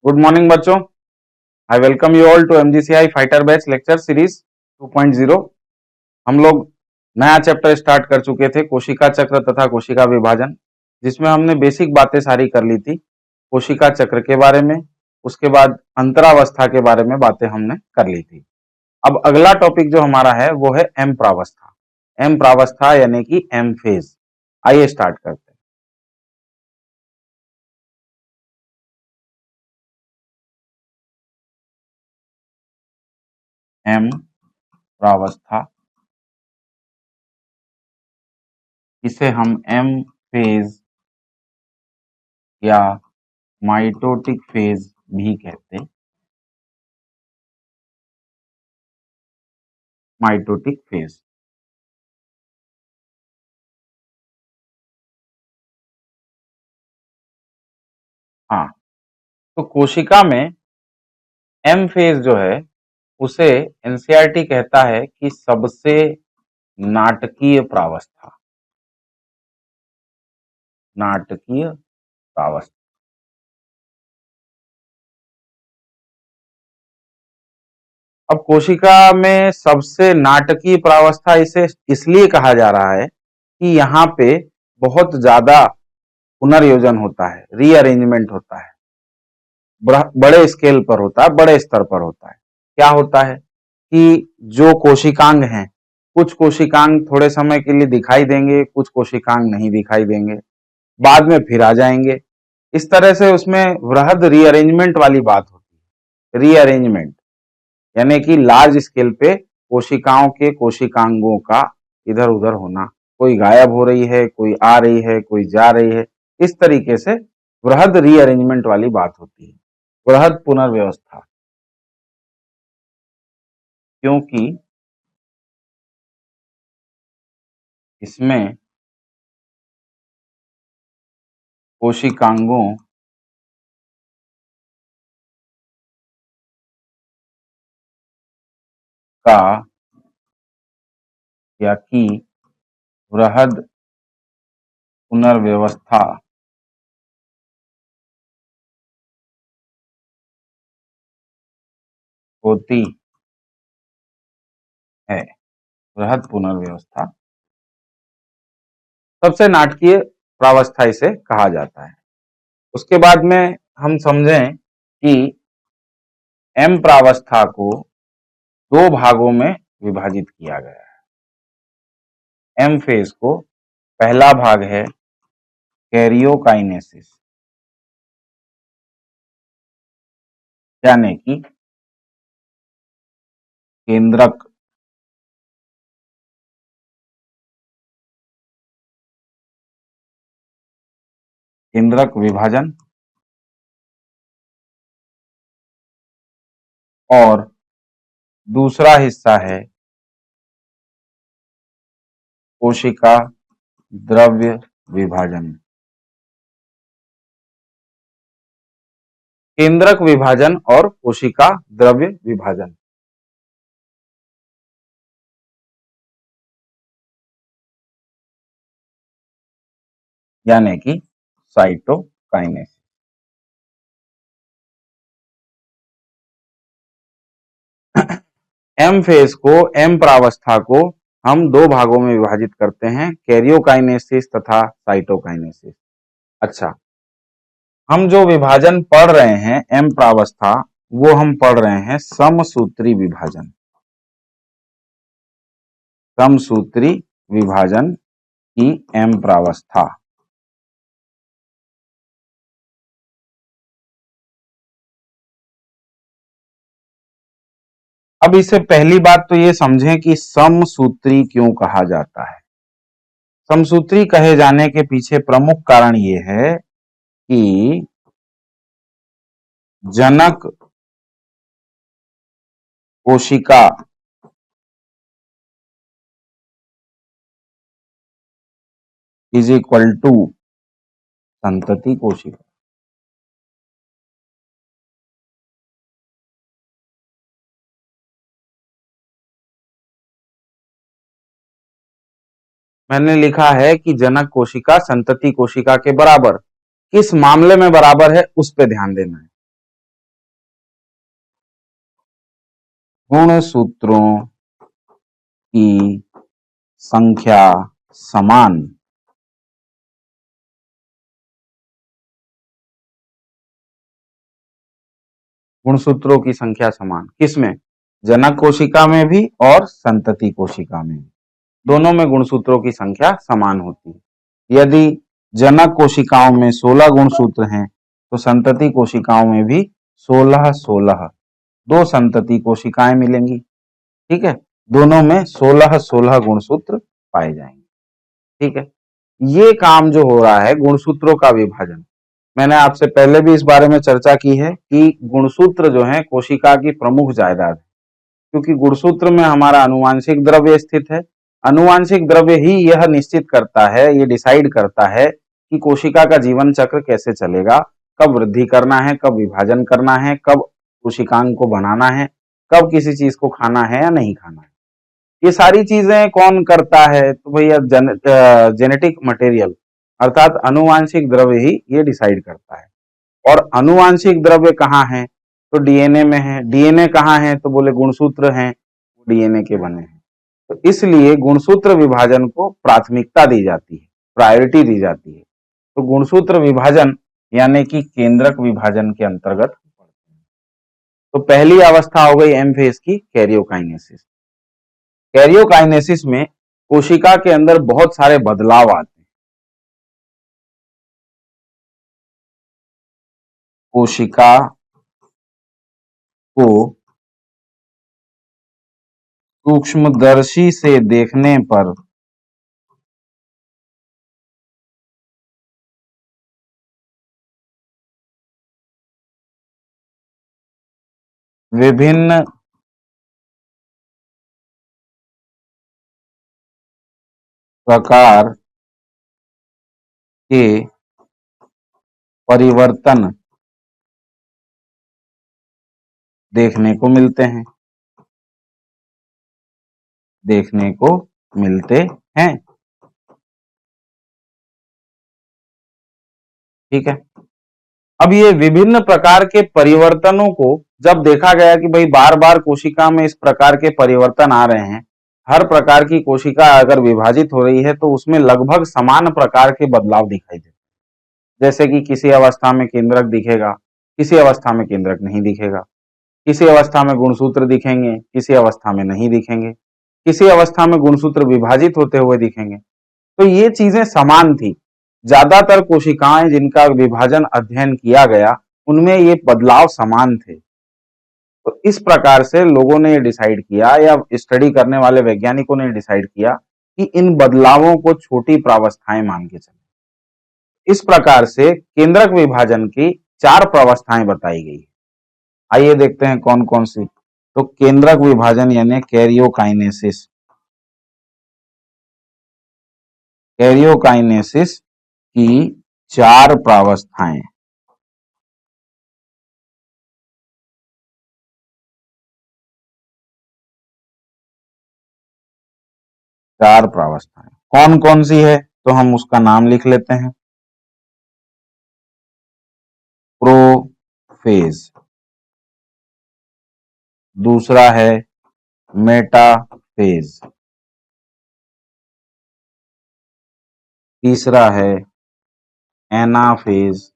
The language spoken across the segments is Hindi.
गुड मॉर्निंग बच्चों। I welcome you all to MGCI fighter batch lecture series 2.0। हम लोग नया चैप्टर स्टार्ट कर चुके थे, कोशिका चक्र तथा कोशिका विभाजन, जिसमें हमने बेसिक बातें सारी कर ली थी कोशिका चक्र के बारे में। उसके बाद अंतरावस्था के बारे में बातें हमने कर ली थी। अब अगला टॉपिक जो हमारा है वो है एम प्रावस्था। एम प्रावस्था यानी कि एम फेज। आइए स्टार्ट करते हैं। एम प्रावस्था, इसे हम एम फेज या माइटोटिक फेज भी कहते हैं। माइटोटिक फेज, हाँ। तो कोशिका में एम फेज जो है उसे एनसीईआरटी कहता है कि सबसे नाटकीय प्रावस्था। नाटकीय प्रावस्था। अब कोशिका में सबसे नाटकीय प्रावस्था इसे इसलिए कहा जा रहा है कि यहाँ पे बहुत ज्यादा पुनर्योजन होता है, रीअरेंजमेंट होता है, बड़े स्केल पर होता है, बड़े स्तर पर होता है। क्या होता है कि जो कोशिकांग हैं, कुछ कोशिकांग थोड़े समय के लिए दिखाई देंगे, कुछ कोशिकांग नहीं दिखाई देंगे, बाद में फिर आ जाएंगे। इस तरह से उसमें वृहद रीअरेंजमेंट वाली बात होती है। रीअरेंजमेंट यानी कि लार्ज स्केल पे कोशिकाओं के कोशिकांगों का इधर उधर होना, कोई गायब हो रही है, कोई आ रही है, कोई जा रही है, इस तरीके से वृहद रीअरेंजमेंट वाली बात होती है, वृहद पुनर्व्यवस्था। क्योंकि इसमें कोशिकांगों का या की वृहद पुनर्व्यवस्था होती है। वृहद पुनर्व्यवस्था सबसे नाटकीय प्रावस्था इसे कहा जाता है। उसके बाद में हम समझें कि एम प्रावस्था को दो भागों में विभाजित किया गया है। एम फेज को पहला भाग है कैरियोकाइनेसिस, यानी कि केंद्रक केंद्रक विभाजन, और दूसरा हिस्सा है कोशिका द्रव्य विभाजन। केंद्रक विभाजन और कोशिका द्रव्य विभाजन, यानी कि साइटोकाइनेसिस। एम फेज को, एम प्रावस्था को हम दो भागों में विभाजित करते हैं, कैरियोकाइनेसिस तथा साइटोकाइनेसिस। अच्छा, हम जो विभाजन पढ़ रहे हैं एम प्रावस्था, वो हम पढ़ रहे हैं समसूत्री विभाजन। समसूत्री विभाजन की एम प्रावस्था। अब इसे पहली बात तो ये समझें कि समसूत्री क्यों कहा जाता है। समसूत्री कहे जाने के पीछे प्रमुख कारण ये है कि जनक कोशिका इज इक्वल टू संतति कोशिका। मैंने लिखा है कि जनक कोशिका संतति कोशिका के बराबर। किस मामले में बराबर है उस पे ध्यान देना है। गुणसूत्रों की संख्या समान। गुणसूत्रों की संख्या समान किसमें? जनक कोशिका में भी और संतति कोशिका में भी, दोनों में गुणसूत्रों की संख्या समान होती है। यदि जनक कोशिकाओं में 16 गुणसूत्र हैं तो संतति कोशिकाओं में भी 16-16 दो संतति कोशिकाएं मिलेंगी। ठीक है, दोनों में 16-16 गुणसूत्र पाए जाएंगे। ठीक है, ये काम जो हो रहा है गुणसूत्रों का विभाजन, मैंने आपसे पहले भी इस बारे में चर्चा की है कि गुणसूत्र जो है कोशिका की प्रमुख जायदाद है, क्योंकि गुणसूत्र में हमारा अनुवांशिक द्रव्य स्थित है। अनुवांशिक द्रव्य ही यह निश्चित करता है, ये डिसाइड करता है कि कोशिका का जीवन चक्र कैसे चलेगा, कब वृद्धि करना है, कब विभाजन करना है, कब कोशिकांग को बनाना है, कब किसी चीज को खाना है या नहीं खाना है। ये सारी चीजें कौन करता है? तो भैया जेनेटिक मटेरियल अर्थात अनुवांशिक द्रव्य ही ये डिसाइड करता है। और अनुवांशिक द्रव्य कहाँ है? तो डीएनए में है। डीएनए कहाँ है? तो बोले गुणसूत्र हैं, डीएनए के बने हैं। तो इसलिए गुणसूत्र विभाजन को प्राथमिकता दी जाती है, प्रायोरिटी दी जाती है। तो गुणसूत्र विभाजन यानी कि केंद्रक विभाजन के अंतर्गत। तो पहली अवस्था हो गई एम फेज की, कैरियोकाइनेसिस। कैरियोकाइनेसिस में कोशिका के अंदर बहुत सारे बदलाव आते हैं। कोशिका को सूक्ष्मदर्शी से देखने पर विभिन्न प्रकार के परिवर्तन देखने को मिलते हैं, देखने को मिलते हैं। ठीक है, अब ये विभिन्न प्रकार के परिवर्तनों को जब देखा गया कि भाई बार बार कोशिका में इस प्रकार के परिवर्तन आ रहे हैं, हर प्रकार की कोशिका अगर विभाजित हो रही है तो उसमें लगभग समान प्रकार के बदलाव दिखाई देते हैं। जैसे कि किसी अवस्था में केंद्रक दिखेगा, किसी अवस्था में केंद्रक नहीं दिखेगा, किसी अवस्था में गुणसूत्र दिखेंगे, किसी अवस्था में नहीं दिखेंगे, किसी अवस्था में गुणसूत्र विभाजित होते हुए दिखेंगे। तो ये चीजें समान थी। ज्यादातर कोशिकाएं जिनका विभाजन अध्ययन किया गया उनमें ये बदलाव समान थे। तो इस प्रकार से लोगों ने ये डिसाइड किया या स्टडी करने वाले वैज्ञानिकों ने डिसाइड किया कि इन बदलावों को छोटी प्रावस्थाएं मान के चले। इस प्रकार से केंद्रक विभाजन की 4 प्रावस्थाएं बताई गई है। आइए देखते हैं कौन कौन सी। तो केंद्रक विभाजन यानी कैरियोकाइनेसिस, कैरियोकाइनेसिस की 4 प्रावस्थाएं। चार प्रावस्थाएं कौन कौन सी है? तो हम उसका नाम लिख लेते हैं। प्रोफेज, दूसरा है मेटाफेज, तीसरा है एनाफेज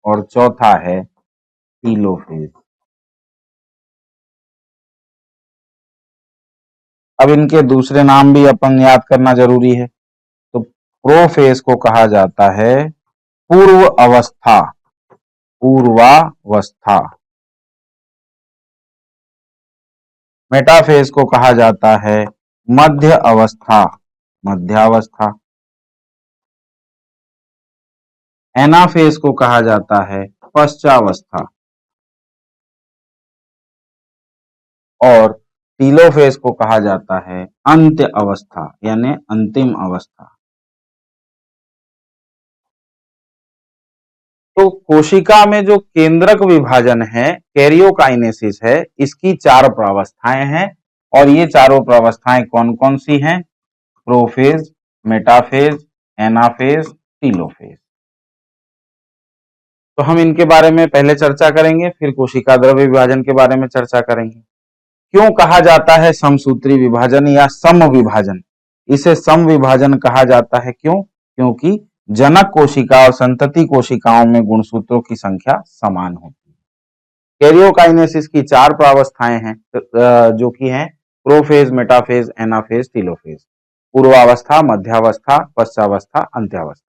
और चौथा है टीलोफेज। अब इनके दूसरे नाम भी अपन याद करना जरूरी है। तो प्रोफेज को कहा जाता है पूर्व अवस्था, पूर्वावस्था। मेटाफेज को कहा जाता है मध्य अवस्था, मध्यावस्था। एनाफेज को कहा जाता है पश्चावस्था और टीलोफेज को कहा जाता है अंत्य अवस्था यानी अंतिम अवस्था। तो कोशिका में जो केंद्रक विभाजन है, कैरियोकाइनेसिस है, इसकी 4 प्रावस्थाएं हैं और ये चारों प्रावस्थाएं कौन कौन सी हैं? Prophase, metaphase, anaphase, telophase. तो हम इनके बारे में पहले चर्चा करेंगे, फिर कोशिका द्रव्य विभाजन के बारे में चर्चा करेंगे। क्यों कहा जाता है समसूत्री विभाजन या सम विभाजन? इसे सम विभाजन कहा जाता है। क्यों? क्योंकि जनक कोशिका और संतति कोशिकाओं में गुणसूत्रों की संख्या समान होती है। कैरियोकाइनेसिस की 4 प्रावस्थाएं हैं, जो कि हैं प्रोफेज, मेटाफेज, एनाफेज, टेलोफेज। पूर्वावस्था, मध्यावस्था, पश्चावस्था, अंत्यावस्था।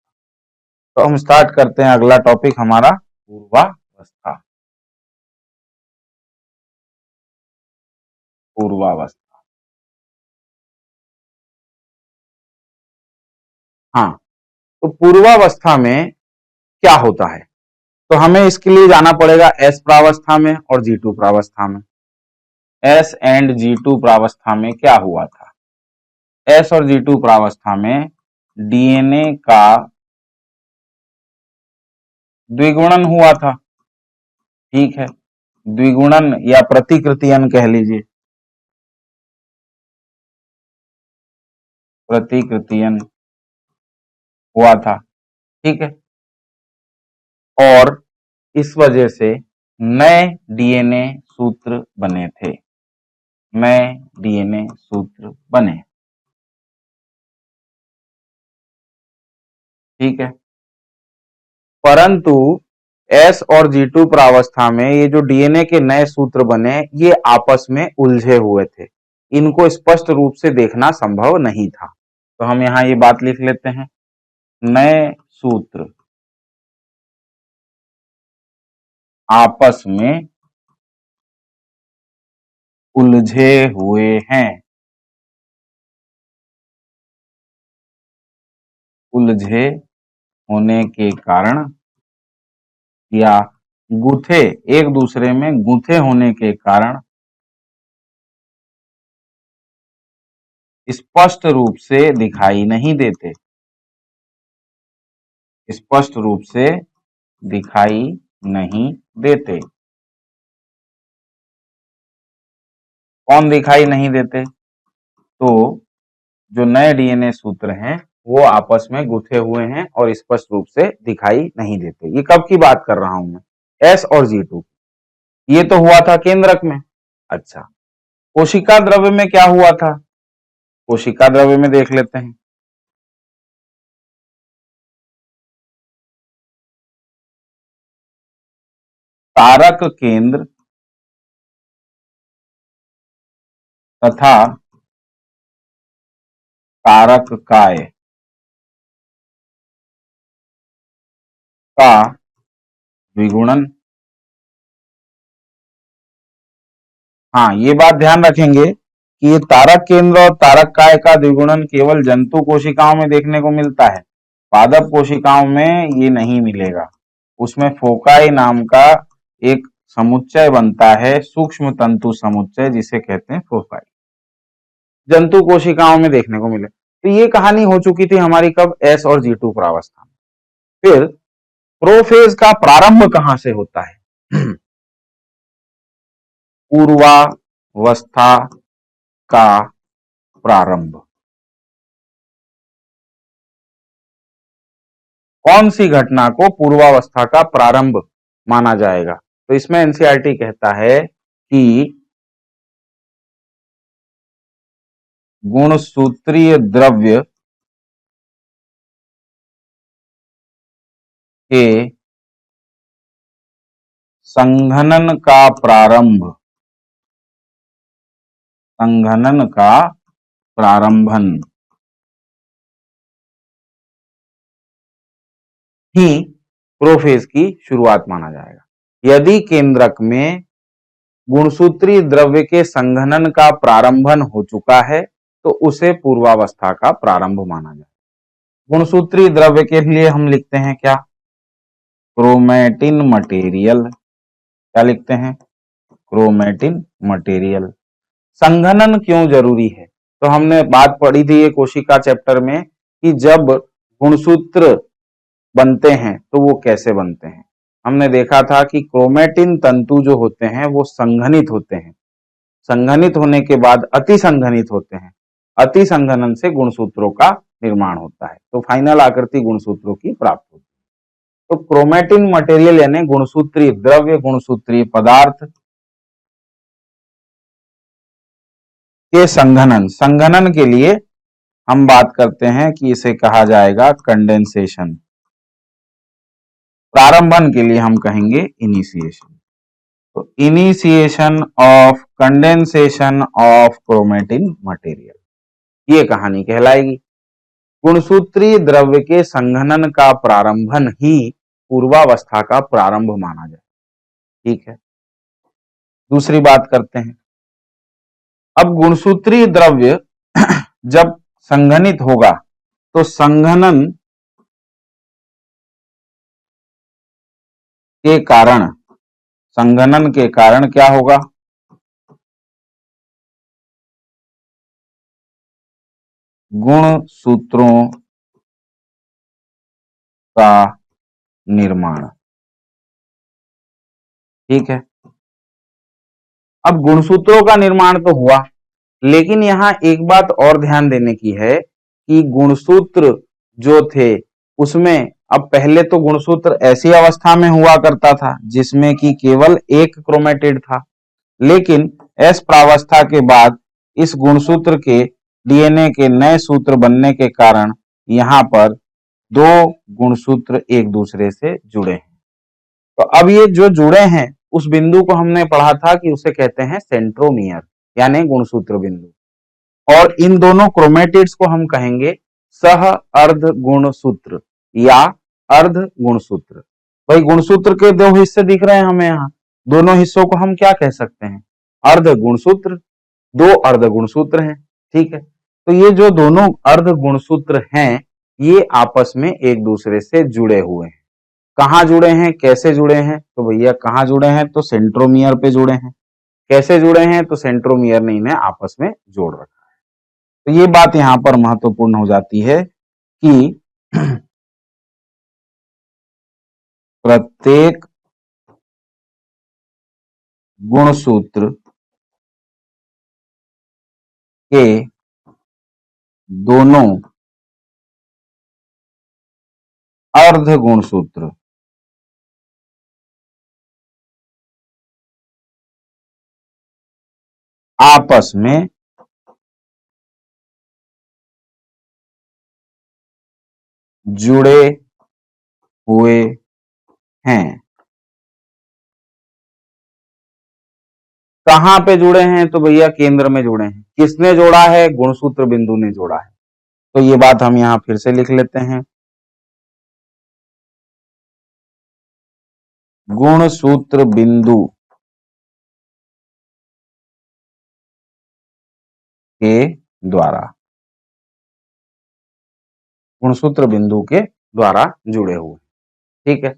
तो हम स्टार्ट करते हैं अगला टॉपिक हमारा पूर्वावस्था। पूर्वावस्था, हाँ, तो पूर्वावस्था में क्या होता है? तो हमें इसके लिए जाना पड़ेगा एस प्रावस्था में और G2 प्रावस्था में। एस एंड G2 प्रावस्था में क्या हुआ था? एस और G2 प्रावस्था में डीएनए का द्विगुणन हुआ था। ठीक है, द्विगुणन या प्रतिकृतियन कह लीजिए, प्रतिकृतियन हुआ था। ठीक है, और इस वजह से नए डीएनए सूत्र बने थे, नए डीएनए सूत्र बने। ठीक है, परंतु एस और G2 प्रावस्था में ये जो डीएनए के नए सूत्र बने, ये आपस में उलझे हुए थे। इनको स्पष्ट रूप से देखना संभव नहीं था। तो हम यहां ये बात लिख लेते हैं, नए सूत्र आपस में उलझे हुए हैं, उलझे होने के कारण या गूथे, एक दूसरे में गूथे होने के कारण स्पष्ट रूप से दिखाई नहीं देते, स्पष्ट रूप से दिखाई नहीं देते। कौन दिखाई नहीं देते? तो जो नए डीएनए सूत्र हैं वो आपस में गुथे हुए हैं और स्पष्ट रूप से दिखाई नहीं देते। ये कब की बात कर रहा हूं मैं? एस और G2। ये तो हुआ था केंद्रक में। अच्छा, कोशिका द्रव्य में क्या हुआ था? कोशिका द्रव्य में देख लेते हैं। तारक केंद्र तथा तारक काय का द्विगुणन। हाँ, ये बात ध्यान रखेंगे कि ये तारक केंद्र और तारक काय का द्विगुणन केवल जंतु कोशिकाओं में देखने को मिलता है, पादप कोशिकाओं में ये नहीं मिलेगा। उसमें फोकाई नाम का एक समुच्चय बनता है, सूक्ष्म तंतु समुच्चय, जिसे कहते हैं फोकाई, जंतु कोशिकाओं में देखने को मिले। तो ये कहानी हो चुकी थी हमारी कब? एस और G2 प्रावस्था में। फिर प्रोफेज का प्रारंभ कहां से होता है? पूर्वावस्था का प्रारंभ। कौन सी घटना को पूर्वावस्था का प्रारंभ माना जाएगा? तो इसमें एनसीईआरटी कहता है कि गुणसूत्रीय द्रव्य के संघनन का प्रारंभ, संघनन का प्रारंभन ही प्रोफेज की शुरुआत माना जाएगा। यदि केंद्रक में गुणसूत्री द्रव्य के संघनन का प्रारंभन हो चुका है तो उसे पूर्वावस्था का प्रारंभ माना जाएगा। गुणसूत्री द्रव्य के लिए हम लिखते हैं क्या? Chromatin material. क्या लिखते हैं? Chromatin material. संघनन क्यों जरूरी है? तो हमने बात पढ़ी थी ये कोशिका चैप्टर में कि जब गुणसूत्र बनते हैं तो वो कैसे बनते हैं। हमने देखा था कि क्रोमैटिन तंतु जो होते हैं वो संघनित होते हैं, संघनित होने के बाद अति संघनित होते हैं, अति संघनन से गुणसूत्रों का निर्माण होता है, तो फाइनल आकृति गुणसूत्रों की प्राप्त होती है। तो क्रोमेटिन मटेरियल यानी गुणसूत्रीय द्रव्य, गुणसूत्रीय पदार्थ के संघनन, संघनन के लिए हम बात करते हैं कि इसे कहा जाएगा कंडेंसेशन। प्रारंभन के लिए हम कहेंगे इनिशिएशन। तो initiation of condensation of chromatin material, ये कहानी कहलाएगी। गुणसूत्रीय द्रव्य के संघनन का प्रारंभन ही पूर्वावस्था का प्रारंभ माना जाए। ठीक है, दूसरी बात करते हैं। अब गुणसूत्रीय द्रव्य जब संघनित होगा तो संघनन के कारण, संघनन के कारण क्या होगा? गुणसूत्रों का निर्माण। ठीक है, अब गुणसूत्रों का निर्माण तो हुआ, लेकिन यहां एक बात और ध्यान देने की है कि गुणसूत्र जो थे उसमें, अब पहले तो गुणसूत्र ऐसी अवस्था में हुआ करता था जिसमें कि केवल एक क्रोमेटिड था, लेकिन एस प्रावस्था के बाद इस गुणसूत्र के डीएनए के नए सूत्र बनने के कारण यहां पर दो गुणसूत्र एक दूसरे से जुड़े हैं। तो अब ये जो जुड़े हैं उस बिंदु को हमने पढ़ा था कि उसे कहते हैं सेंट्रोमियर यानी गुणसूत्र बिंदु, और इन दोनों क्रोमेटिड्स को हम कहेंगे सह अर्ध गुणसूत्र या अर्ध गुणसूत्र। भाई गुणसूत्र के दो हिस्से दिख रहे हैं हमें यहाँ, दोनों हिस्सों को हम क्या कह सकते हैं? अर्ध गुणसूत्र। दो अर्ध गुणसूत्र हैं। ठीक है, तो ये जो दोनों अर्ध गुणसूत्र हैं ये आपस में एक दूसरे से जुड़े हुए हैं। कहाँ जुड़े हैं, कैसे जुड़े हैं? तो भैया कहाँ जुड़े हैं? तो सेंट्रोमियर पे जुड़े हैं। कैसे जुड़े हैं? तो सेंट्रोमियर ने इन्हें आपस में जोड़ रखा है। तो ये बात यहां पर महत्वपूर्ण हो जाती है कि प्रत्येक गुणसूत्र के दोनों अर्ध गुणसूत्र आपस में जुड़े हुए हैं। कहां पे जुड़े हैं? तो भैया केंद्र में जुड़े हैं। किसने जोड़ा है? गुणसूत्र बिंदु ने जोड़ा है। तो ये बात हम यहां फिर से लिख लेते हैं। गुणसूत्र बिंदु के द्वारा, गुणसूत्र बिंदु के द्वारा जुड़े हुए। ठीक है,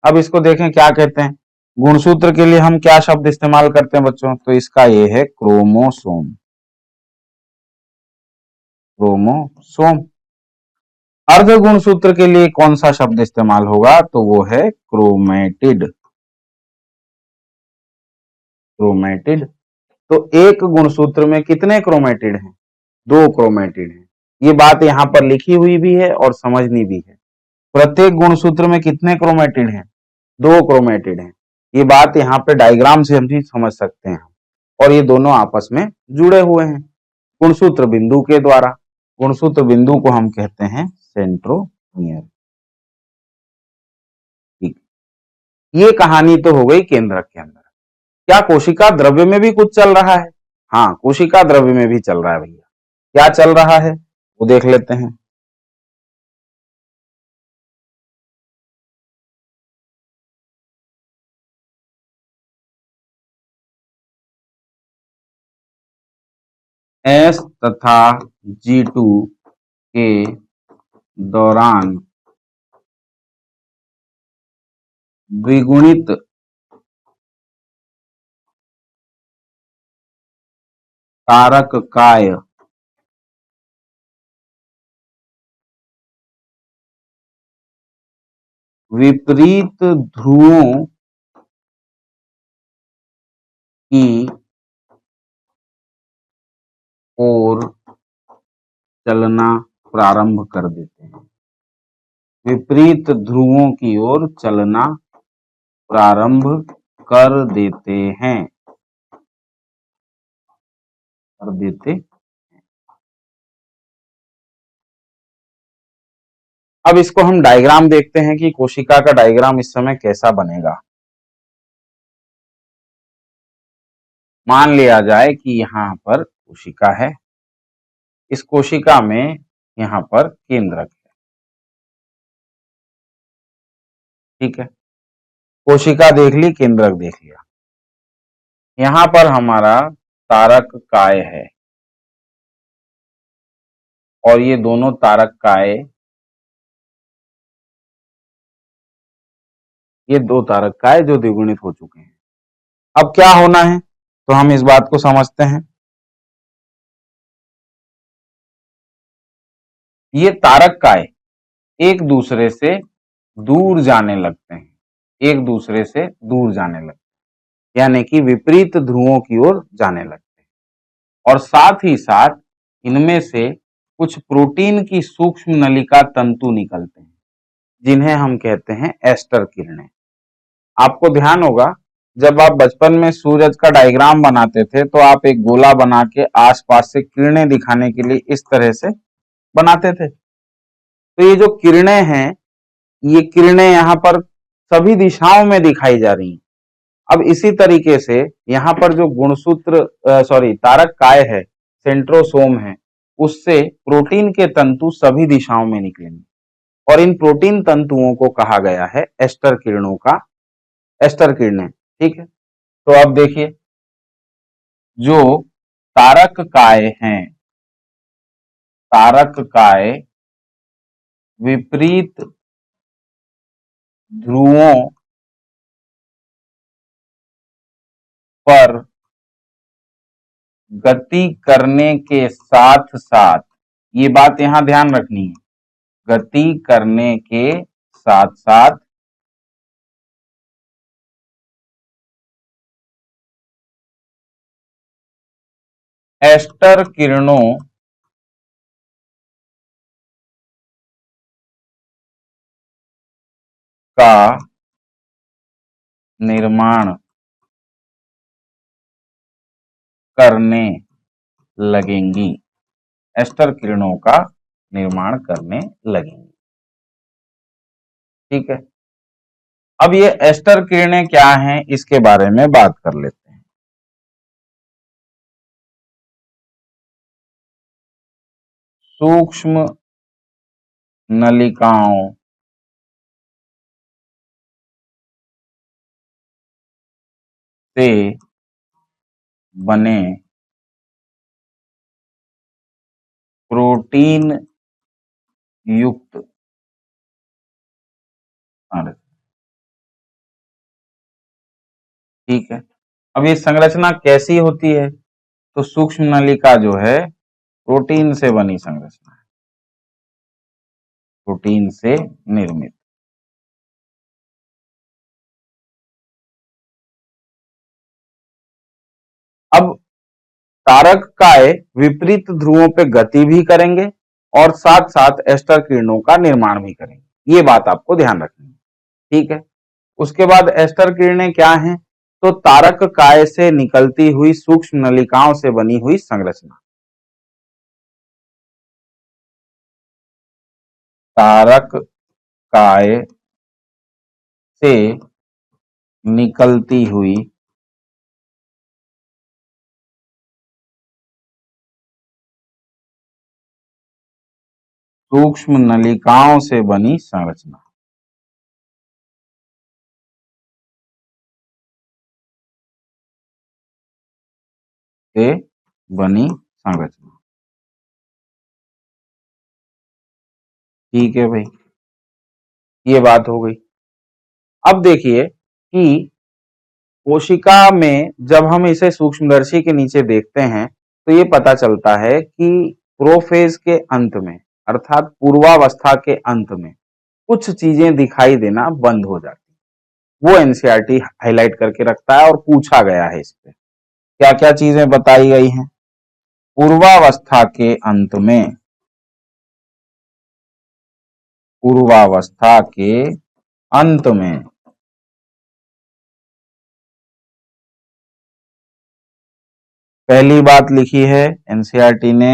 अब इसको देखें क्या कहते हैं। गुणसूत्र के लिए हम क्या शब्द इस्तेमाल करते हैं बच्चों? तो इसका ये है क्रोमोसोम। क्रोमोसोम। अर्ध गुणसूत्र के लिए कौन सा शब्द इस्तेमाल होगा? तो वो है क्रोमेटिड। क्रोमेटिड। तो एक गुणसूत्र में कितने क्रोमेटिड हैं? दो क्रोमेटिड हैं। ये बात यहां पर लिखी हुई भी है और समझनी भी है। प्रत्येक गुणसूत्र में कितने क्रोमेटिड हैं? दो क्रोमेटिड हैं। ये बात यहाँ पे डायग्राम से हम भी समझ सकते हैं, और ये दोनों आपस में जुड़े हुए हैं गुणसूत्र बिंदु के द्वारा। गुणसूत्र बिंदु को हम कहते हैं सेंट्रोमियर। ठीक, ये कहानी तो हो गई केंद्रक के अंदर। क्या कोशिका द्रव्य में भी कुछ चल रहा है? हाँ, कोशिका द्रव्य में भी चल रहा है भैया। क्या चल रहा है वो देख लेते हैं। एस तथा G2 के दौरान द्विगुणित कारक काय विपरीत ध्रुवों की ओर चलना प्रारंभ कर देते हैं। विपरीत ध्रुवों की ओर चलना प्रारंभ कर देते हैं, कर देते। अब इसको हम डायग्राम देखते हैं कि कोशिका का डायग्राम इस समय कैसा बनेगा। मान लिया जाए कि यहाँ पर कोशिका है, इस कोशिका में यहाँ पर केंद्रक है, ठीक है। कोशिका देख ली, केंद्रक देख लिया। यहाँ पर हमारा तारक काय है और ये दोनों तारक काय, ये दो तारक काय जो द्विगुणित हो चुके हैं। अब क्या होना है तो हम इस बात को समझते हैं। ये तारक काय एक दूसरे से दूर जाने लगते हैं, एक दूसरे से दूर जाने लगते हैं, यानी कि विपरीत ध्रुवों की ओर जाने लगते हैं। और साथ ही साथ इनमें से कुछ प्रोटीन की सूक्ष्म नलिका तंतु निकलते हैं, जिन्हें हम कहते हैं एस्टर किरणें। आपको ध्यान होगा जब आप बचपन में सूरज का डायग्राम बनाते थे तो आप एक गोला बना के आसपास से किरणें दिखाने के लिए इस तरह से बनाते थे। तो ये जो किरणें हैं, ये किरणें यहाँ पर सभी दिशाओं में दिखाई जा रही हैं। अब इसी तरीके से यहाँ पर जो गुणसूत्र तारक काय है, सेंट्रोसोम है, उससे प्रोटीन के तंतु सभी दिशाओं में निकलेंगे और इन प्रोटीन तंतुओं को कहा गया है एस्टर किरणों का, एस्टर किरणें, ठीक है। तो अब देखिए, जो तारक काय हैं, तारक काय विपरीत ध्रुवों पर गति करने के साथ साथ, ये बात यहां ध्यान रखनी है, गति करने के साथ साथ एस्टर किरणों का निर्माण करने लगेंगी, एस्टर किरणों का निर्माण करने लगेंगी, ठीक है। अब ये एस्टर किरणें क्या हैं इसके बारे में बात कर लेते हैं। सूक्ष्म नलिकाओं से बने प्रोटीन युक्त अणु, ठीक है। अब ये संरचना कैसी होती है तो सूक्ष्म नलिका जो है प्रोटीन से बनी संरचना है, प्रोटीन से निर्मित। अब तारक काय विपरीत ध्रुवों पे गति भी करेंगे और साथ साथ एस्टर किरणों का निर्माण भी करेंगे, ये बात आपको ध्यान रखनी है, ठीक है। उसके बाद एस्टर किरणें क्या हैं तो तारक काय से निकलती हुई सूक्ष्म नलिकाओं से बनी हुई संरचना, तारक काय से निकलती हुई सूक्ष्म नलिकाओं से बनी संरचना, से बनी संरचना, ठीक है भाई, ये बात हो गई। अब देखिए कि कोशिका में जब हम इसे सूक्ष्मदर्शी के नीचे देखते हैं तो ये पता चलता है कि प्रोफेज के अंत में, अर्थात पूर्वावस्था के अंत में कुछ चीजें दिखाई देना बंद हो जाती है। वो एनसीईआरटी हाईलाइट करके रखता है और पूछा गया है इस पे क्या क्या चीजें बताई गई हैं। पूर्वावस्था के अंत में, पूर्वावस्था के अंत में। पहली बात लिखी है एनसीईआरटी ने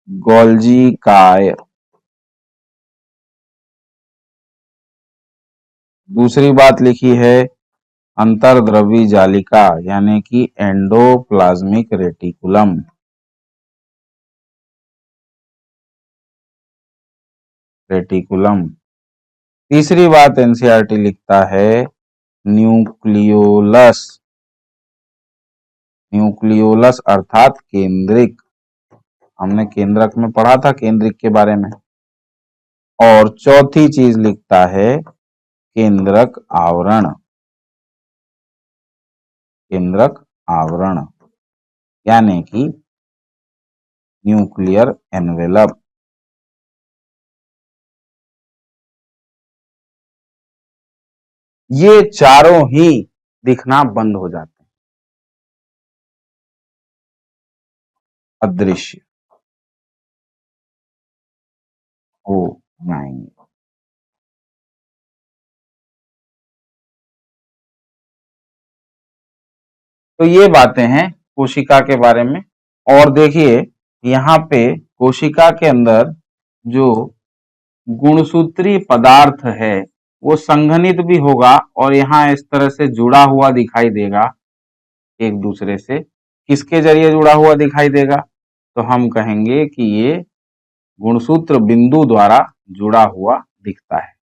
गोल्जी काय। दूसरी बात लिखी है अंतर्द्रवी जालिका यानी कि एंडोप्लाज्मिक रेटिकुलम। तीसरी बात एनसीईआरटी लिखता है न्यूक्लियोलस अर्थात केंद्रिक। हमने केंद्रक में पढ़ा था केंद्रिक के बारे में। और चौथी चीज लिखता है केंद्रक आवरण यानी कि न्यूक्लियर एनवेलप। ये चारों ही दिखना बंद हो जाते हैं, अदृश्य हो जाएंगे। तो ये बातें हैं कोशिका के बारे में। और देखिए यहाँ पे कोशिका के अंदर जो गुणसूत्री पदार्थ है वो संघनित भी होगा और यहाँ इस तरह से जुड़ा हुआ दिखाई देगा एक दूसरे से। किसके जरिए जुड़ा हुआ दिखाई देगा? तो हम कहेंगे कि ये गुणसूत्र बिंदु द्वारा जुड़ा हुआ दिखता है।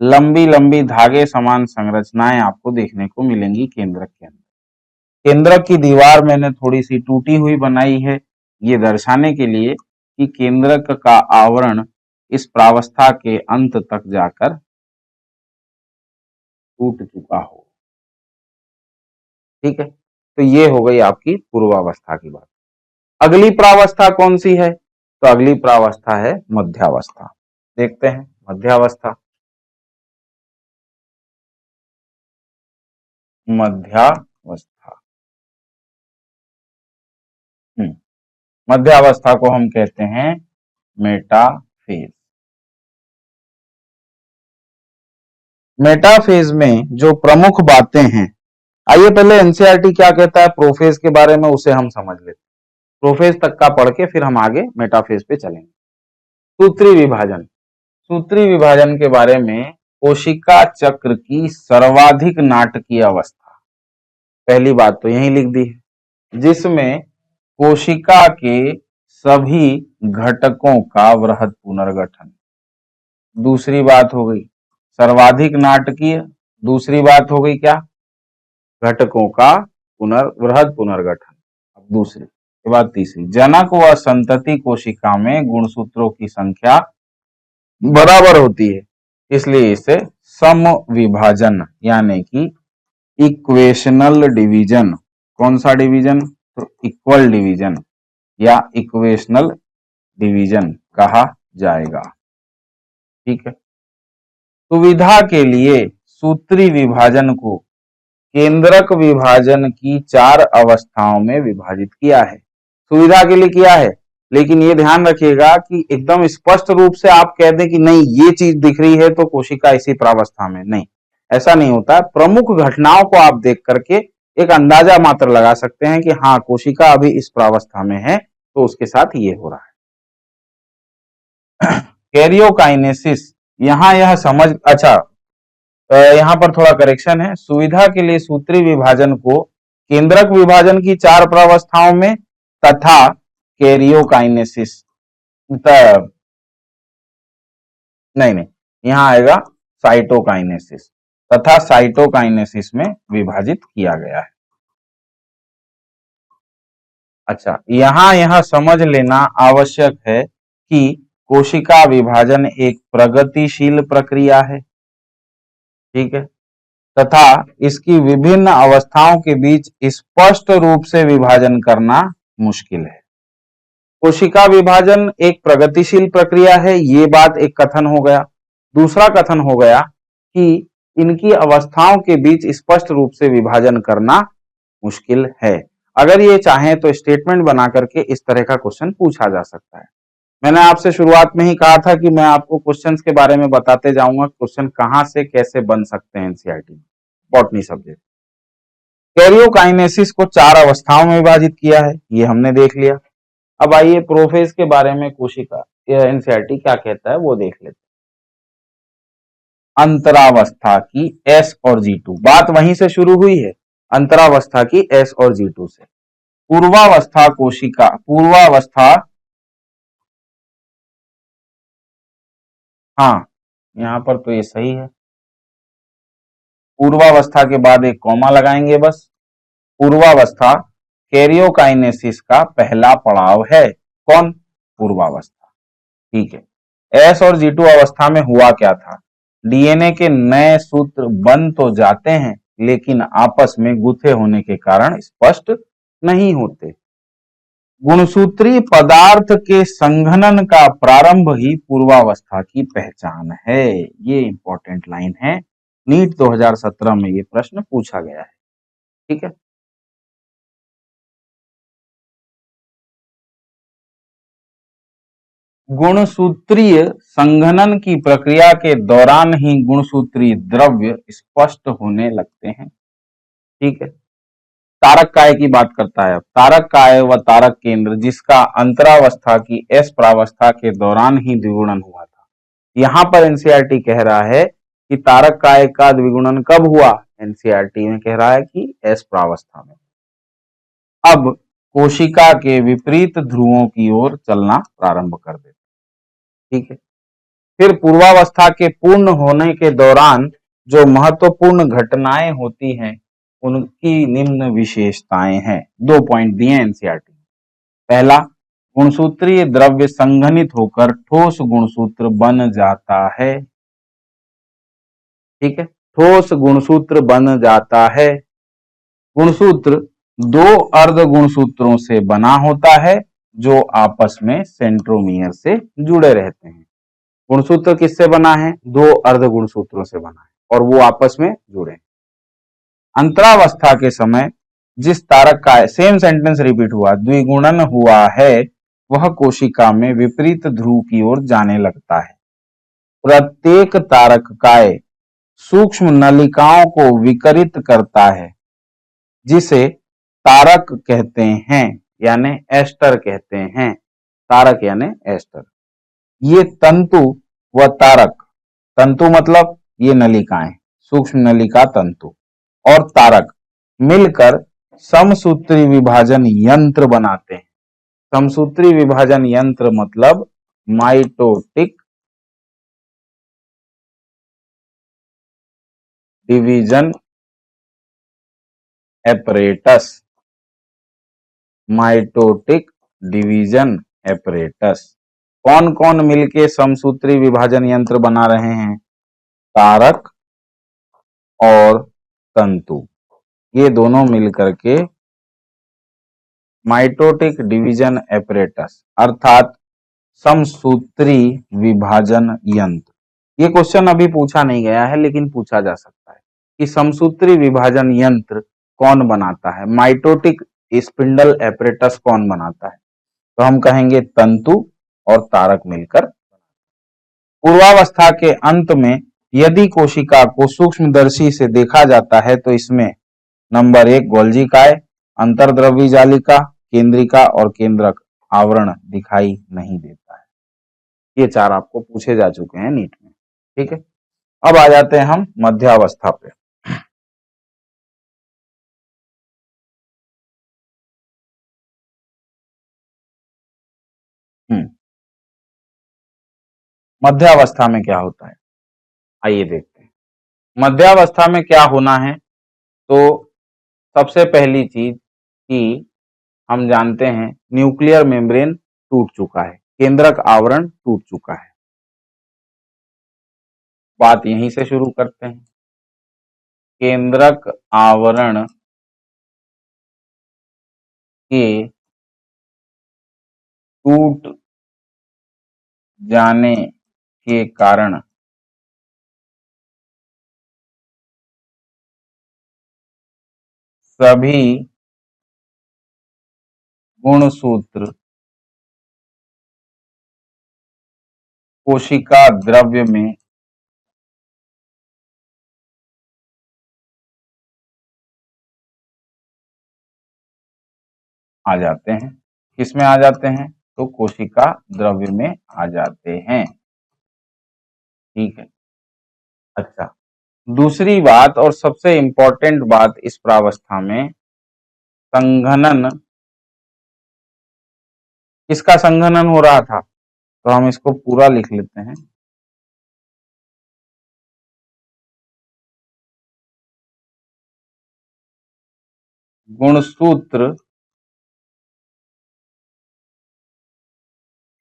लंबी लंबी धागे समान संरचनाएं आपको देखने को मिलेंगी केंद्रक के अंदर। केंद्रक की दीवार मैंने थोड़ी सी टूटी हुई बनाई है, ये दर्शाने के लिए कि केंद्रक का आवरण इस प्रावस्था के अंत तक जाकर टूट चुका हो। ठीक है, तो ये हो गई आपकी पूर्वावस्था की बात। अगली प्रावस्था कौन सी है? तो अगली प्रावस्था है मध्यावस्था। देखते हैं मध्यावस्था। मध्यावस्था को हम कहते हैं मेटाफेज। मेटाफेज में जो प्रमुख बातें हैं, आइए पहले एनसीईआरटी क्या कहता है प्रोफेज के बारे में उसे हम समझ लेते हैं। प्रोफेज तक का पढ़ के फिर हम आगे मेटाफेज पे चलेंगे। सूत्री विभाजन के बारे में कोशिका चक्र की सर्वाधिक नाटकीय अवस्था, पहली बात तो यही लिख दी है, जिसमें कोशिका के सभी घटकों का वृहद पुनर्गठन। दूसरी बात हो गई सर्वाधिक नाटकीय। दूसरी बात हो गई क्या? घटकों का वृहद पुनर्गठन। अब दूसरी के बाद तीसरी, जनक व संतति कोशिका में गुणसूत्रों की संख्या बराबर होती है, इसलिए इसे सम विभाजन यानी कि इक्वेशनल डिवीजन। कौन सा डिवीजन? तो इक्वल डिवीजन या इक्वेशनल डिवीजन कहा जाएगा। ठीक है, सुविधा के लिए सूत्री विभाजन को केंद्रक विभाजन की 4 अवस्थाओं में विभाजित किया है। सुविधा के लिए किया है, लेकिन ये ध्यान रखिएगा कि एकदम स्पष्ट रूप से आप कह दें कि नहीं ये चीज दिख रही है तो कोशिका इसी प्रावस्था में, नहीं, ऐसा नहीं होता है। प्रमुख घटनाओं को आप देख करके एक अंदाजा मात्र लगा सकते हैं कि हाँ कोशिका अभी इस प्रावस्था में है तो उसके साथ ये हो रहा है। कैरियोकाइनेसिस, यहां यह समझ, अच्छा यहां पर थोड़ा करेक्शन है। सुविधा के लिए सूत्री विभाजन को केंद्रक विभाजन की 4 प्रावस्थाओं में तथा कैरियोकाइनेसिस, नहीं, यहां आएगा साइटोकाइनेसिस, तथा साइटोकाइनेसिस में विभाजित किया गया है। अच्छा, यहां यह समझ लेना आवश्यक है कि कोशिका विभाजन एक प्रगतिशील प्रक्रिया है। ठीक है, तथा इसकी विभिन्न अवस्थाओं के बीच स्पष्ट रूप से विभाजन करना मुश्किल है। कोशिका विभाजन एक प्रगतिशील प्रक्रिया है, ये बात एक कथन हो गया। दूसरा कथन हो गया कि इनकी अवस्थाओं के बीच स्पष्ट रूप से विभाजन करना मुश्किल है। अगर ये चाहें तो स्टेटमेंट बना करके इस तरह का क्वेश्चन पूछा जा सकता है। मैंने आपसे शुरुआत में ही कहा था कि मैं आपको क्वेश्चंस के बारे में बताते जाऊंगा, क्वेश्चन कहां से कैसे बन सकते हैं एनसीईआरटी में, बॉटनी सब्जेक्ट। कैरियोकाइनेसिस को 4 अवस्थाओं में विभाजित किया है, ये हमने देख लिया। अब आइए प्रोफेज के बारे में, कोशिका यह एनसीईआरटी क्या कहता है वो देख लेते हैं। अंतरावस्था की एस और जी2, बात वहीं से शुरू हुई है, अंतरावस्था की एस और जी2 से। पूर्वावस्था कोशिका, पूर्वावस्था, हाँ यहां पर तो ये सही है, पूर्वावस्था के बाद एक कॉमा लगाएंगे बस। पूर्वावस्था कैरियोकाइनेसिस का पहला पड़ाव है। कौन? पूर्वावस्था। ठीक है। एस और जी2 अवस्था में हुआ क्या था? डीएनए के नए सूत्र बन तो जाते हैं लेकिन आपस में गुथे होने के कारण स्पष्ट नहीं होते। गुणसूत्री पदार्थ के संघनन का प्रारंभ ही पूर्वावस्था की पहचान है। ये इंपॉर्टेंट लाइन है, नीट 2017 में ये प्रश्न पूछा गया है। ठीक है। गुणसूत्रीय संघनन की प्रक्रिया के दौरान ही गुणसूत्रीय द्रव्य स्पष्ट होने लगते हैं। ठीक है। तारक काय की बात करता है। अब तारक काय व तारक केंद्र जिसका अंतरावस्था की एस प्रावस्था के दौरान ही द्विगुणन हुआ था। यहां पर एनसीईआरटी कह रहा है कि तारक काय का द्विगुणन कब हुआ? एनसीईआरटी में कह रहा है कि एस प्रावस्था में। अब कोशिका के विपरीत ध्रुवों की ओर चलना प्रारंभ कर देते। ठीक है। फिर पूर्वावस्था के पूर्ण होने के दौरान जो महत्वपूर्ण घटनाएं होती हैं उनकी निम्न विशेषताएं हैं। 2 पॉइंट दिए एनसीईआरटी। पहला, गुणसूत्रीय द्रव्य संघनित होकर ठोस गुणसूत्र बन जाता है। ठीक है। ठोस गुणसूत्र बन जाता है। गुणसूत्र 2 अर्ध गुणसूत्रों से बना होता है जो आपस में सेंट्रोमियर से जुड़े रहते हैं। गुणसूत्र किससे बना है? 2 अर्ध गुणसूत्रों से बना है और वो आपस में जुड़े। अंतरावस्था के समय जिस तारक का, सेम सेंटेंस रिपीट हुआ, द्विगुणन हुआ है वह कोशिका में विपरीत ध्रुव की ओर जाने लगता है। प्रत्येक तारक काय सूक्ष्म नलिकाओं को विकिरित करता है जिसे तारक कहते हैं, यानी एस्टर कहते हैं। तारक यानी एस्टर। ये तंतु व तारक, तंतु मतलब ये नलिकाएं, सूक्ष्म नलिका तंतु और तारक मिलकर समसूत्री विभाजन यंत्र बनाते हैं। समसूत्री विभाजन यंत्र मतलब mitotic division apparatus. Mitotic division apparatus. कौन कौन मिलके समसूत्री विभाजन यंत्र बना रहे हैं? तारक और तंतु, ये दोनों मिलकर के माइटोटिक डिवीजन एपरेटस अर्थात समसूत्री विभाजन यंत्र। ये क्वेश्चन अभी पूछा नहीं गया है लेकिन पूछा जा सकता है कि समसूत्री विभाजन यंत्र कौन बनाता है, माइटोटिक स्पिंडल एपरेटस कौन बनाता है? तो हम कहेंगे तंतु और तारक मिलकर। पूर्वावस्था के अंत में यदि कोशिका को सूक्ष्मदर्शी से देखा जाता है तो इसमें नंबर 1 गोल्जी काय, अंतर्द्रव्य जालिका, केंद्रिका और केंद्रक आवरण दिखाई नहीं देता है। ये 4 आपको पूछे जा चुके हैं नीट में। ठीक है। अब आ जाते हैं हम मध्यावस्था पे। मध्यावस्था में क्या होता है, आइए देखते हैं। मध्यावस्था में क्या होना है? तो सबसे पहली चीज कि हम जानते हैं न्यूक्लियर मेम्ब्रेन टूट चुका है, केंद्रक आवरण टूट चुका है। बात यहीं से शुरू करते हैं। केंद्रक आवरण के टूट जाने के कारण सभी गुणसूत्र कोशिका द्रव्य में आ जाते हैं। किसमें आ जाते हैं? तो कोशिका द्रव्य में आ जाते हैं। ठीक है। अच्छा, दूसरी बात और सबसे इंपॉर्टेंट बात इस प्रावस्था में, संघनन। किसका संघनन हो रहा था? तो हम इसको पूरा लिख लेते हैं। गुणसूत्र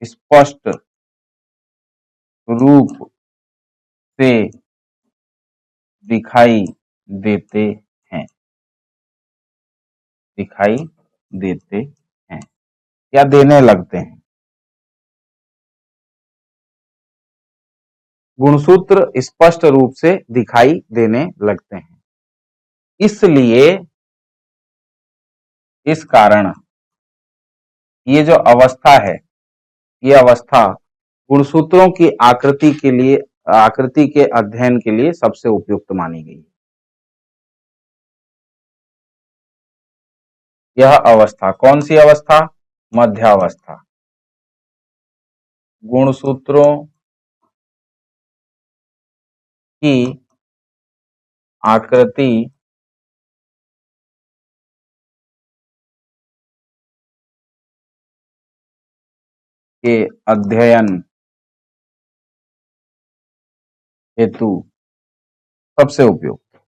स्पष्ट रूप से दिखाई देते हैं, दिखाई देते हैं या देने लगते हैं। गुणसूत्र स्पष्ट रूप से दिखाई देने लगते हैं। इसलिए इस कारण ये जो अवस्था है, ये अवस्था गुणसूत्रों की आकृति के लिए, आकृति के अध्ययन के लिए सबसे उपयुक्त मानी गई। यह अवस्था कौन सी अवस्था? मध्यावस्था। गुणसूत्रों की आकृति के अध्ययन हेतु सबसे उपयुक्त।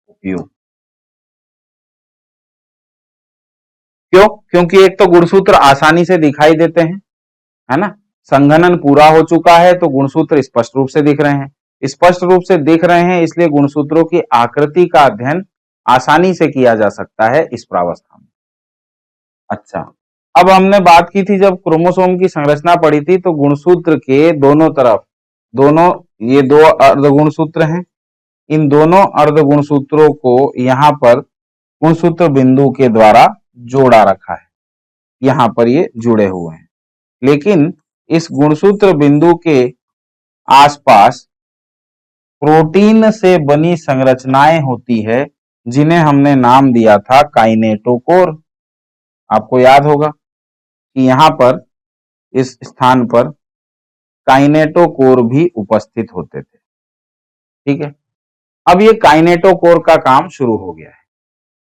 उपयुक्त क्यों? क्योंकि एक तो गुणसूत्र आसानी से दिखाई देते हैं, है ना। संघनन पूरा हो चुका है तो गुणसूत्र स्पष्ट रूप से दिख रहे हैं। स्पष्ट रूप से दिख रहे हैं इसलिए गुणसूत्रों की आकृति का अध्ययन आसानी से किया जा सकता है इस प्रावस्था में। अच्छा, अब हमने बात की थी जब क्रोमोसोम की संरचना पढ़ी थी तो गुणसूत्र के दोनों तरफ, दोनों ये दो अर्ध गुणसूत्र हैं, इन दोनों अर्ध गुणसूत्रों को यहाँ पर गुणसूत्र बिंदु के द्वारा जोड़ा रखा है। यहाँ पर ये जुड़े हुए हैं, लेकिन इस गुणसूत्र बिंदु के आसपास प्रोटीन से बनी संरचनाएं होती है जिन्हें हमने नाम दिया था काइनेटोकोर। आपको याद होगा कि यहाँ पर इस स्थान पर काइनेटोकोर भी उपस्थित होते थे। ठीक है, अब ये काइनेटोकोर का काम शुरू हो गया है।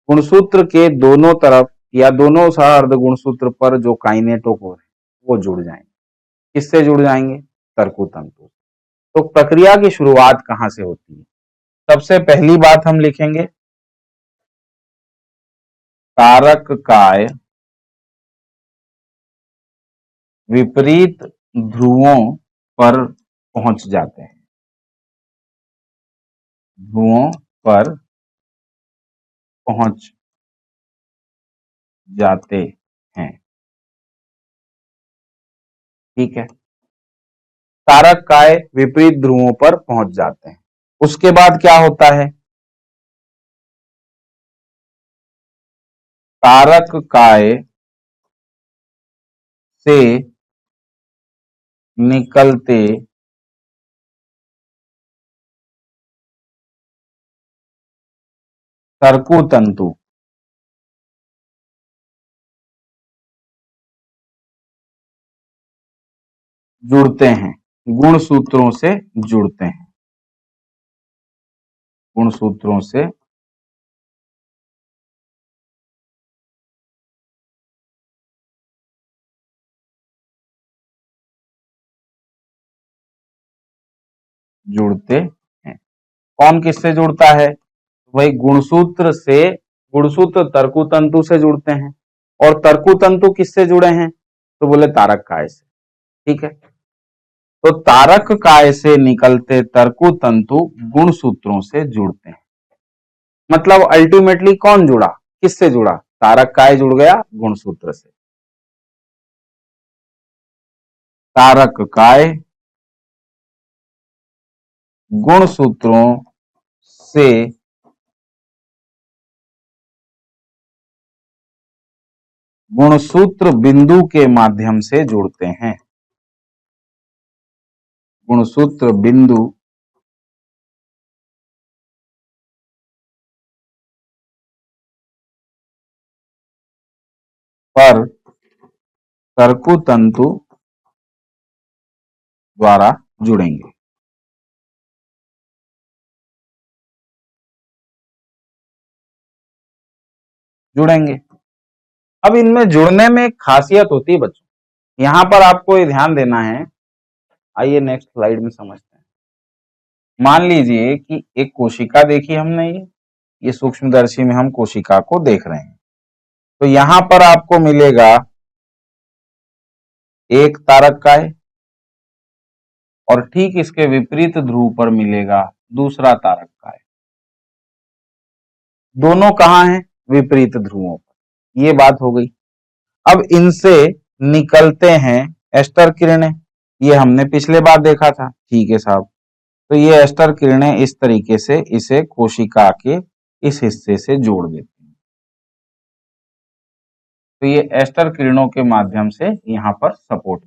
गुणसूत्र के दोनों तरफ या दोनों सहअर्ध गुणसूत्र पर जो काइनेटोकोर है वो जुड़ जाएंगे। किससे जुड़ जाएंगे? तर्कुतंतु। तो प्रक्रिया की शुरुआत कहां से होती है? सबसे पहली बात हम लिखेंगे कारक काय विपरीत ध्रुवों पर पहुंच जाते हैं। ध्रुवों पर पहुंच जाते हैं। ठीक है, कारक काय विपरीत ध्रुवों पर पहुंच जाते हैं। उसके बाद क्या होता है? कारक काय से निकलते तर्कुतंतु जुड़ते हैं, गुणसूत्रों से जुड़ते हैं, गुणसूत्रों से जुड़ते हैं। कौन किससे जुड़ता है? वही गुणसूत्र से, गुणसूत्र तर्कुतंतु से जुड़ते हैं। और तर्कुतंतु किससे जुड़े हैं? तो बोले तारक काय से। ठीक है, तो तारक काय से निकलते तर्कुतंतु गुणसूत्रों से जुड़ते हैं। मतलब अल्टीमेटली कौन जुड़ा? किससे जुड़ा? तारक काय जुड़ गया गुणसूत्र से। तारक काय गुणसूत्रों से गुणसूत्र बिंदु के माध्यम से जुड़ते हैं। गुणसूत्र बिंदु पर तर्कुतंतु द्वारा जुड़ेंगे। जुड़ेंगे। अब इनमें जुड़ने में एक खासियत होती है बच्चों, यहां पर आपको ये ध्यान देना है। आइए नेक्स्ट स्लाइड में समझते हैं। मान लीजिए कि एक कोशिका देखी हमने, ये सूक्ष्मदर्शी में हम कोशिका को देख रहे हैं। तो यहां पर आपको मिलेगा एक तारक काय और ठीक इसके विपरीत ध्रुव पर मिलेगा दूसरा तारक काय। दोनों कहां हैं? विपरीत ध्रुवों पर। ये बात हो गई। अब इनसे निकलते हैं एस्टर किरणें। ये हमने पिछले बार देखा था। ठीक है साहब, तो ये एस्टर किरणें इस तरीके से इसे कोशिका के इस हिस्से से जोड़ देती हैं। तो ये एस्टर किरणों के माध्यम से यहां पर सपोर्ट।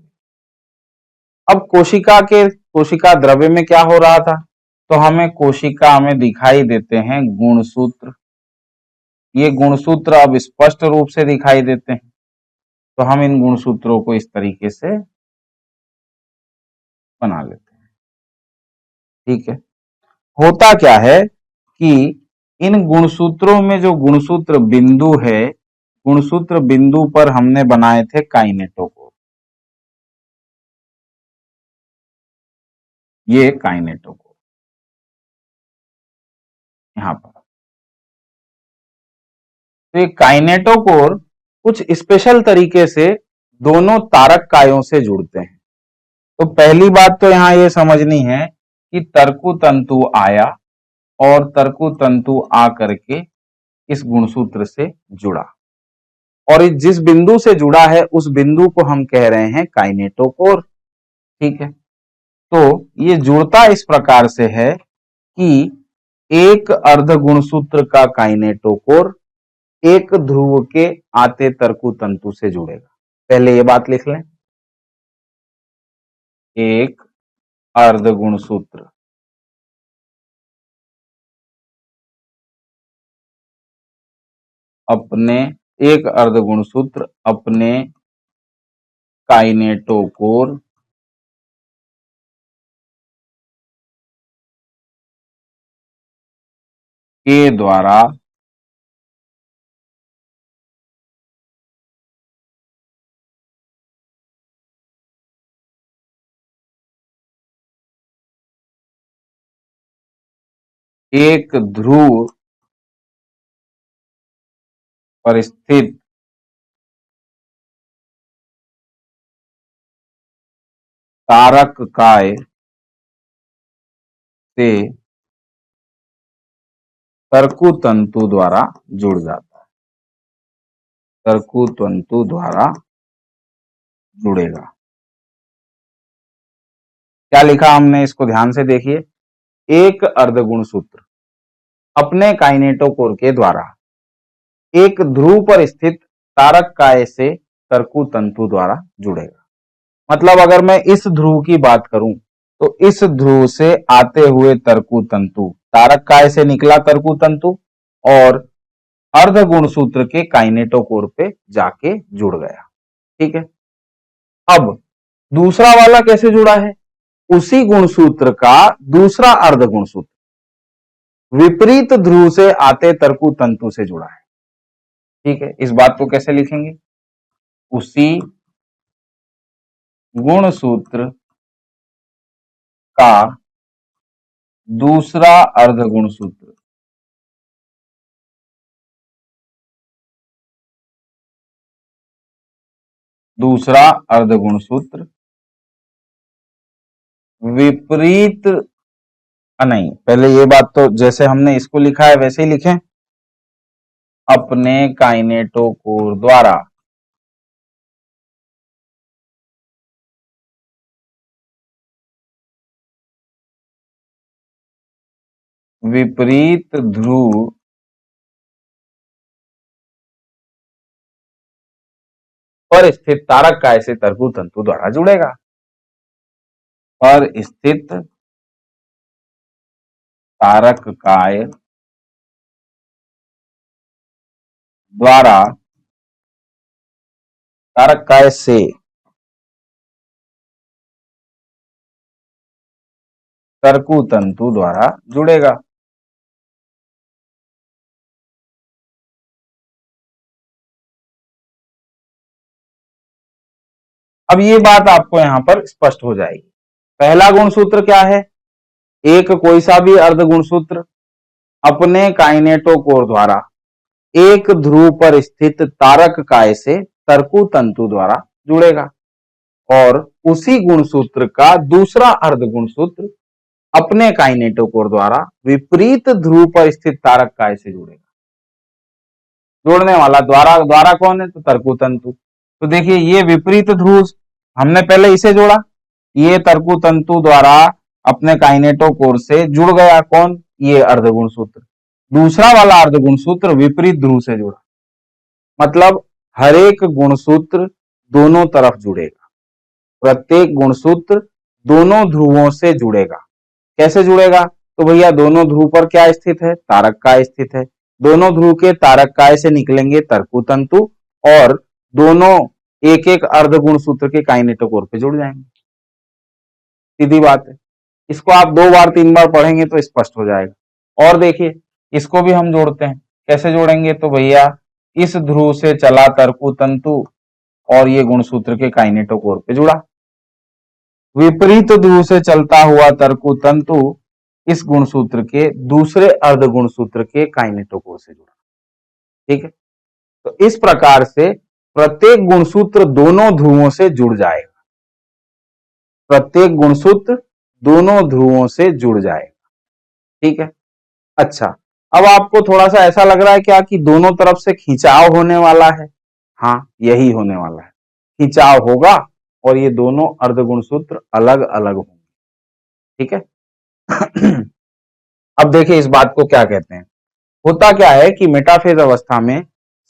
अब कोशिका द्रव्य में क्या हो रहा था? तो हमें कोशिका में दिखाई देते हैं गुणसूत्र। ये गुणसूत्र अब स्पष्ट रूप से दिखाई देते हैं। तो हम इन गुणसूत्रों को इस तरीके से बना लेते हैं। ठीक है। होता क्या है कि इन गुणसूत्रों में जो गुणसूत्र बिंदु है, गुणसूत्र बिंदु पर हमने बनाए थे काइनेटोकोर। ये काइनेटोकोर यहां पर। तो ये काइनेटोकोर कुछ स्पेशल तरीके से दोनों तारक कायों से जुड़ते हैं। तो पहली बात तो यहां ये समझनी है कि तर्कु तंतु आया और तर्कु तंतु आ करके इस गुणसूत्र से जुड़ा, और जिस बिंदु से जुड़ा है उस बिंदु को हम कह रहे हैं काइनेटोकोर। ठीक है। तो ये जुड़ता इस प्रकार से है कि एक अर्ध गुणसूत्र का काइनेटोकोर एक ध्रुव के आते तर्कु तंतु से जुड़ेगा। पहले ये बात लिख लें। एक अर्ध गुणसूत्र अपने एक अर्ध गुणसूत्र अपने काइनेटोकोर के द्वारा एक ध्रुव पर स्थित तारक काय से तर्कु तंतु द्वारा जुड़ जाता है। तर्कु तंतु द्वारा जुड़ेगा। क्या लिखा हमने, इसको ध्यान से देखिए। एक अर्ध गुणसूत्र अपने काइनेटोकोर के द्वारा एक ध्रुव पर स्थित तारक काय से तर्कु तंतु द्वारा जुड़ेगा। मतलब अगर मैं इस ध्रुव की बात करूं तो इस ध्रुव से आते हुए तर्कु तंतु तारक काय से निकला तर्कु तंतु और अर्ध गुणसूत्र के काइनेटोकोर पे जाके जुड़ गया। ठीक है। अब दूसरा वाला कैसे जुड़ा है? उसी गुणसूत्र का दूसरा अर्ध गुणसूत्र विपरीत ध्रुव से आते तर्कु तंतु से जुड़ा है। ठीक है। इस बात को कैसे लिखेंगे? उसी गुणसूत्र का दूसरा अर्ध गुणसूत्र दूसरा अर्ध गुणसूत्र विपरीत, नहीं पहले ये बात तो जैसे हमने इसको लिखा है वैसे ही लिखें। अपने काइनेटोकोर द्वारा विपरीत ध्रुव पर स्थित तारक काय से तरकु तंतु द्वारा जुड़ेगा। पर स्थित तारक काय द्वारा, तारक काय से तरकु तंतु द्वारा जुड़ेगा। अब ये बात आपको यहां पर स्पष्ट हो जाएगी। पहला गुणसूत्र क्या है? एक कोई सा भी अर्ध गुणसूत्र अपने काइनेटोकोर द्वारा एक ध्रुव पर स्थित तारक काय से तरकु तंतु द्वारा जुड़ेगा, और उसी गुणसूत्र का दूसरा अर्ध गुणसूत्र अपने काइनेटोकोर द्वारा विपरीत ध्रुव पर स्थित तारक काय से जुड़ेगा। जोड़ने वाला द्वारा द्वारा कौन है? तो तरकु तंतु। तो देखिए ये विपरीत ध्रुव हमने पहले इसे जोड़ा, ये तरकु तंतु द्वारा अपने काइनेटोकोर से जुड़ गया कौन? ये अर्ध गुणसूत्र। दूसरा वाला अर्ध गुणसूत्र विपरीत ध्रुव से जुड़ा, मतलब हर एक गुणसूत्र दोनों तरफ जुड़ेगा, प्रत्येक गुणसूत्र दोनों ध्रुवों से जुड़ेगा। कैसे जुड़ेगा? तो भैया दोनों ध्रुव पर क्या स्थित है? तारक काय स्थित है। दोनों ध्रुव के तारक काय से निकलेंगे तरकु तंतु, और दोनों एक एक अर्ध गुणसूत्र के काइनेटोकोर पे जुड़ जाएंगे। सीधी बात है। इसको आप 2 बार 3 बार पढ़ेंगे तो स्पष्ट हो जाएगा। और देखिए इसको भी हम जोड़ते हैं। कैसे जोड़ेंगे? तो भैया इस ध्रुव से चला तरकु तंतु और ये गुणसूत्र के काइनेटोकोर पे जुड़ा। विपरीत ध्रुव से चलता हुआ तरकु तंतु इस गुणसूत्र के दूसरे अर्ध गुणसूत्र के काइनेटोकोर से जुड़ा। ठीक है, तो इस प्रकार से प्रत्येक गुणसूत्र दोनों ध्रुवों से जुड़ जाएगा। प्रत्येक गुणसूत्र दोनों ध्रुवों से जुड़ जाएगा। ठीक है, अच्छा अब आपको थोड़ा सा ऐसा लग रहा है क्या कि दोनों तरफ से खिंचाव होने वाला है? हाँ, यही होने वाला है। खिंचाव होगा और ये दोनों अर्ध गुणसूत्र अलग अलग होंगे। ठीक है अब देखिए इस बात को क्या कहते हैं। होता क्या है कि मेटाफेज अवस्था में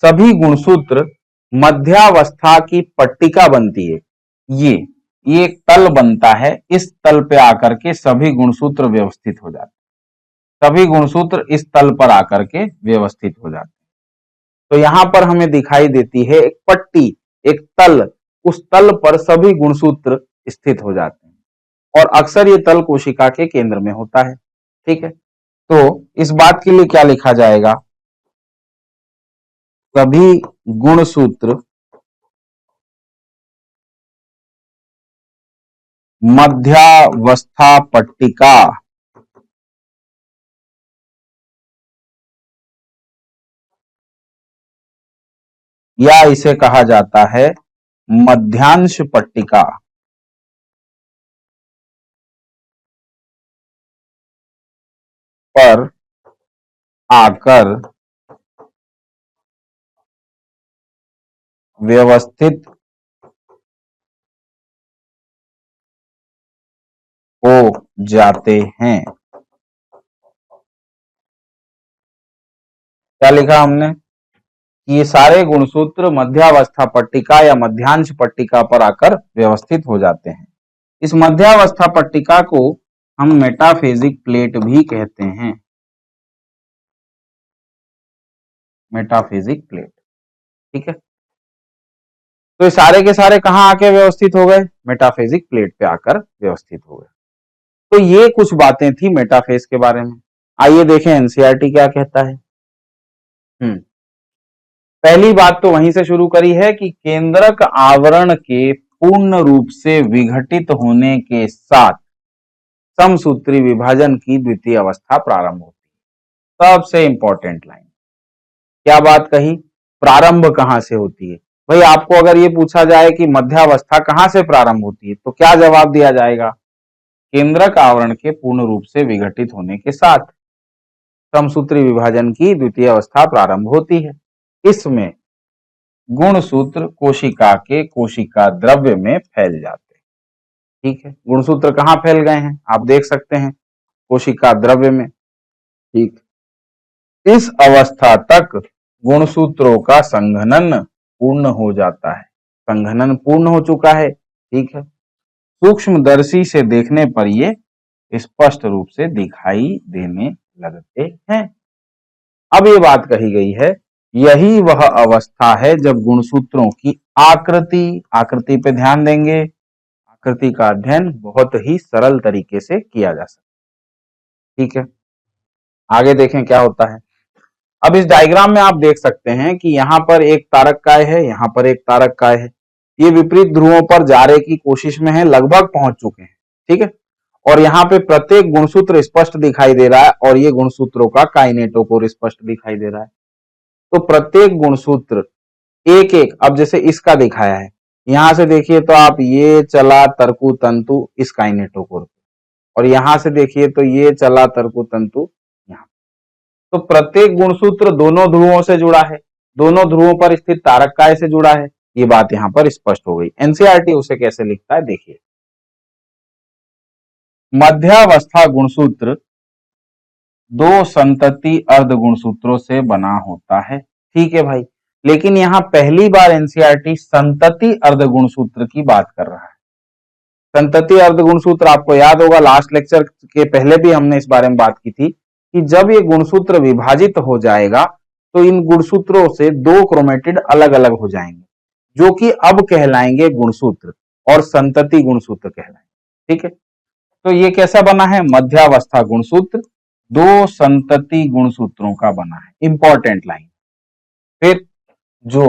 सभी गुणसूत्र मध्यावस्था की पट्टिका बनती है। ये एक तल बनता है, इस तल पे आकर के सभी गुणसूत्र व्यवस्थित हो जाते हैं। सभी गुणसूत्र इस तल पर आकर के व्यवस्थित हो जाते हैं। तो यहां पर हमें दिखाई देती है एक पट्टी, एक तल। उस तल पर सभी गुणसूत्र स्थित हो जाते हैं और अक्सर ये तल कोशिका के केंद्र में होता है। ठीक है, तो इस बात के लिए क्या लिखा जाएगा? सभी गुणसूत्र मध्यावस्था पट्टिका या इसे कहा जाता है मध्यांश पट्टिका पर आकर व्यवस्थित हो जाते हैं। क्या लिखा हमने? ये सारे गुणसूत्र मध्यावस्था पट्टिका या मध्यांश पट्टिका पर आकर व्यवस्थित हो जाते हैं। इस मध्यावस्था पट्टिका को हम मेटाफेजिक प्लेट भी कहते हैं। Metaphasic plate. ठीक है, तो ये सारे के सारे कहां आके व्यवस्थित हो गए? मेटाफेजिक प्लेट पे आकर व्यवस्थित हो गए। तो ये कुछ बातें थी मेटाफेज के बारे में। आइए देखें एनसीईआरटी क्या कहता है। पहली बात तो वहीं से शुरू करी है कि केंद्रक आवरण के पूर्ण रूप से विघटित होने के साथ समसूत्री विभाजन की द्वितीय अवस्था प्रारंभ होती है। सबसे इंपॉर्टेंट लाइन क्या बात कही? प्रारंभ कहां से होती है? भाई आपको अगर ये पूछा जाए कि मध्यावस्था कहां से प्रारंभ होती है तो क्या जवाब दिया जाएगा? केंद्रक आवरण के पूर्ण रूप से विघटित होने के साथ समसूत्री विभाजन की द्वितीय अवस्था प्रारंभ होती है। इसमें गुणसूत्र कोशिका के कोशिका द्रव्य में फैल जाते हैं। ठीक है, गुणसूत्र कहां फैल गए हैं आप देख सकते हैं, कोशिका द्रव्य में। ठीक, इस अवस्था तक गुणसूत्रों का संघनन पूर्ण हो जाता है। संघनन पूर्ण हो चुका है। ठीक है, सूक्ष्मदर्शी से देखने पर ये स्पष्ट रूप से दिखाई देने लगते हैं। अब ये बात कही गई है, यही वह अवस्था है जब गुणसूत्रों की आकृति आकृति पे ध्यान देंगे। आकृति का अध्ययन बहुत ही सरल तरीके से किया जा सकता है। ठीक है, आगे देखें क्या होता है। अब इस डायग्राम में आप देख सकते हैं कि यहाँ पर एक तारक काय है, यहाँ पर एक तारक काय है। ये विपरीत ध्रुवों पर जाने की कोशिश में है, लगभग पहुंच चुके हैं। ठीक है, और यहाँ पे प्रत्येक गुणसूत्र स्पष्ट दिखाई दे रहा है और ये गुणसूत्रों का काइनेटोकोर स्पष्ट दिखाई दे रहा है। तो प्रत्येक गुणसूत्र एक एक, अब जैसे इसका दिखाया है, यहां से देखिए तो आप ये चला तरकु तंतु इस काइनेटोकोर पे, और यहां से देखिए तो ये चला तरकु तंतु यहाँ। तो प्रत्येक गुणसूत्र दोनों ध्रुवों से जुड़ा है, दोनों ध्रुवों पर स्थित तारक काय से जुड़ा है। ये बात यहां पर स्पष्ट हो गई। एनसीईआरटी उसे कैसे लिखता है देखिए, मध्यावस्था गुणसूत्र दो संतति अर्ध गुणसूत्रों से बना होता है। ठीक है भाई, लेकिन यहां पहली बार एनसीईआरटी संतति अर्ध गुणसूत्र की बात कर रहा है। संतति अर्ध गुणसूत्र आपको याद होगा, लास्ट लेक्चर के पहले भी हमने इस बारे में बात की थी कि जब ये गुणसूत्र विभाजित हो जाएगा तो इन गुणसूत्रों से दो क्रोमेटिड अलग अलग हो जाएंगे, जो कि अब कहलाएंगे गुणसूत्र और संतति गुणसूत्र कहलाएंगे। ठीक है, तो ये कैसा बना है, मध्यावस्था गुणसूत्र दो संतति गुणसूत्रों का बना है। Important line. फिर जो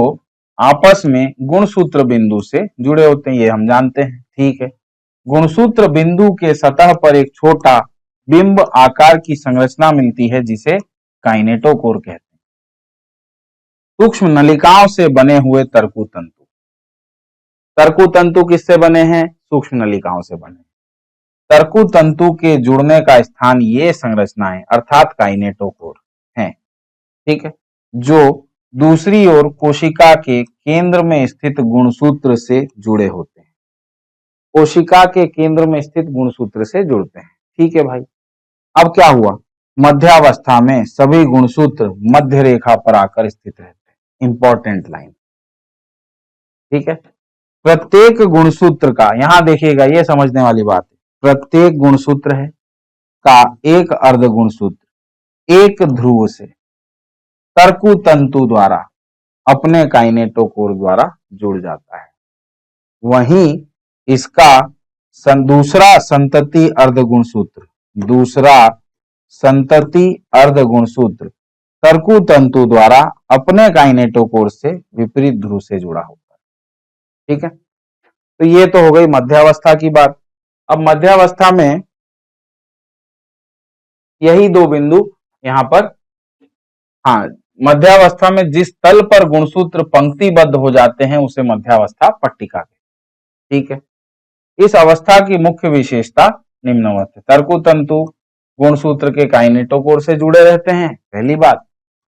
आपस में गुणसूत्र बिंदु से जुड़े होते हैं, ये हम जानते हैं। ठीक है, गुणसूत्र बिंदु के सतह पर एक छोटा बिंब आकार की संरचना मिलती है जिसे काइनेटोकोर कहते हैं। सूक्ष्म नलिकाओं से बने हुए तरकु तंतु, तरकु तंतु किससे बने हैं, सूक्ष्म नलिकाओं से बने। तरकु तंतु के जुड़ने का स्थान ये संरचनाएं अर्थात काइनेटोकोर हैं। ठीक है, जो दूसरी ओर कोशिका के केंद्र में स्थित गुणसूत्र से जुड़े होते हैं, कोशिका के केंद्र में स्थित गुणसूत्र से जुड़ते हैं। ठीक है भाई, अब क्या हुआ, मध्यावस्था में सभी गुणसूत्र मध्य रेखा पर आकर स्थित रहते हैं। Important line. ठीक है, प्रत्येक गुणसूत्र का, यहां देखिएगा ये समझने वाली बात है, प्रत्येक गुणसूत्र है का एक अर्ध गुणसूत्र एक ध्रुव से तरकु तंतु द्वारा अपने काइनेटोकोर द्वारा जुड़ जाता है। वहीं इसका दूसरा संतति अर्ध गुणसूत्र, दूसरा संतति अर्ध गुणसूत्र तरकु तंतु द्वारा अपने काइनेटोकोर से विपरीत ध्रुव से जुड़ा होता है। ठीक है, तो ये तो हो गई मध्यावस्था की बात। अब मध्यावस्था में यही दो बिंदु यहां पर, हाँ, मध्यावस्था में जिस तल पर गुणसूत्र पंक्तिबद्ध हो जाते हैं उसे मध्यावस्था पट्टिका कहते हैं। ठीक है, इस अवस्था की मुख्य विशेषता निम्नवत है। तरकु तंतु गुणसूत्र के काइनेटोकोर से जुड़े रहते हैं, पहली बात।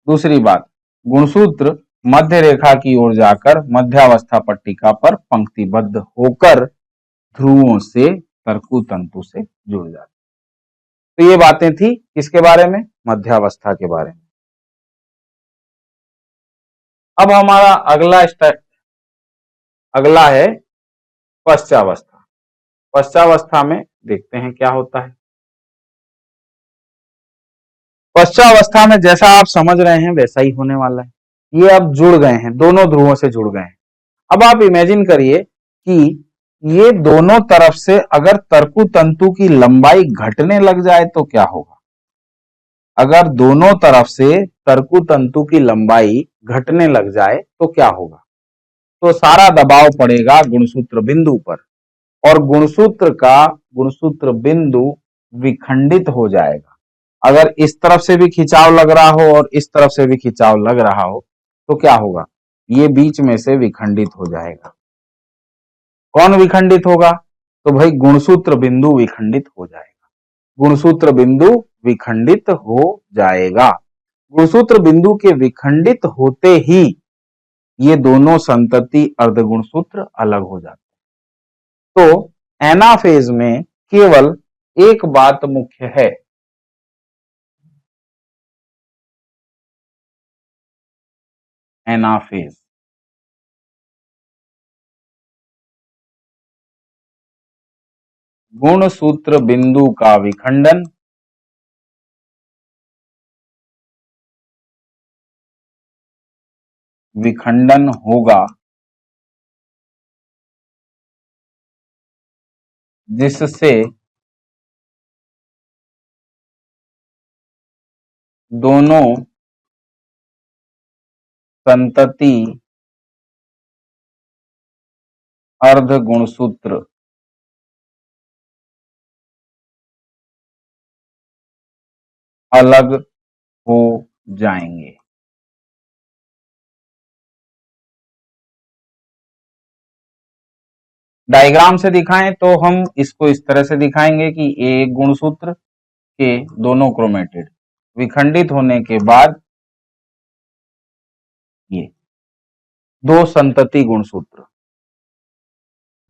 दूसरी बात, गुणसूत्र मध्य रेखा की ओर जाकर मध्यावस्था पट्टिका पर पंक्तिबद्ध होकर ध्रुवों से तरकु तंतु से जुड़ जाते हैं। तो ये बातें थी किसके बारे में, मध्यावस्था के बारे में। अब हमारा अगला है पश्चावस्था। पश्चावस्था में देखते हैं क्या होता है। पश्चावस्था में जैसा आप समझ रहे हैं वैसा ही होने वाला है। ये अब जुड़ गए हैं, दोनों ध्रुवों से जुड़ गए हैं। अब आप इमेजिन करिए कि ये दोनों तरफ से अगर तरकु तंतु की लंबाई घटने लग जाए तो क्या होगा। अगर दोनों तरफ से तरकु तंतु की लंबाई घटने लग जाए तो क्या होगा, तो सारा दबाव पड़ेगा गुणसूत्र बिंदु पर और गुणसूत्र बिंदु विखंडित हो जाएगा। अगर इस तरफ से भी खिंचाव लग रहा हो और इस तरफ से भी खिंचाव लग रहा हो तो क्या होगा, ये बीच में से विखंडित हो जाएगा। कौन विखंडित होगा, तो भाई गुणसूत्र बिंदु विखंडित हो जाएगा। गुणसूत्र बिंदु विखंडित हो जाएगा। गुणसूत्र बिंदु के विखंडित होते ही ये दोनों संतति अर्धगुणसूत्र अलग हो जाते हैं। तो एनाफेज में केवल एक बात मुख्य है, एनाफेज। गुणसूत्र बिंदु का विखंडन होगा जिससे दोनों संतति अर्ध गुणसूत्र अलग हो जाएंगे। डायग्राम से दिखाएं तो हम इसको इस तरह से दिखाएंगे कि एक गुणसूत्र के दोनों क्रोमेटिड विखंडित होने के बाद ये दो संतति गुणसूत्र,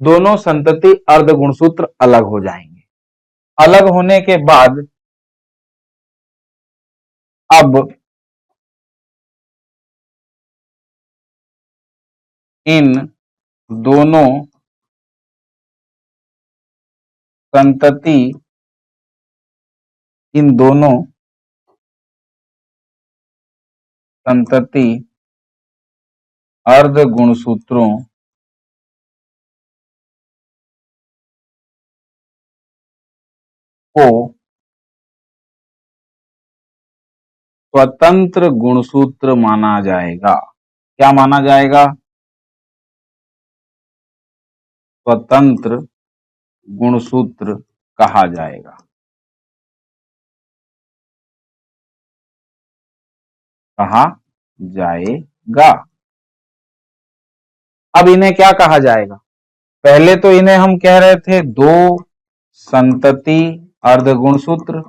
दोनों संतति अर्ध गुणसूत्र अलग हो जाएंगे। अलग होने के बाद अब इन दोनों संतति अर्ध गुणसूत्रों को स्वतंत्र गुणसूत्र माना जाएगा। क्या माना जाएगा? स्वतंत्र गुणसूत्र कहा जाएगा। कहा जाएगा। अब इन्हें क्या कहा जाएगा? पहले तो इन्हें हम कह रहे थे दो संतति अर्ध गुणसूत्र,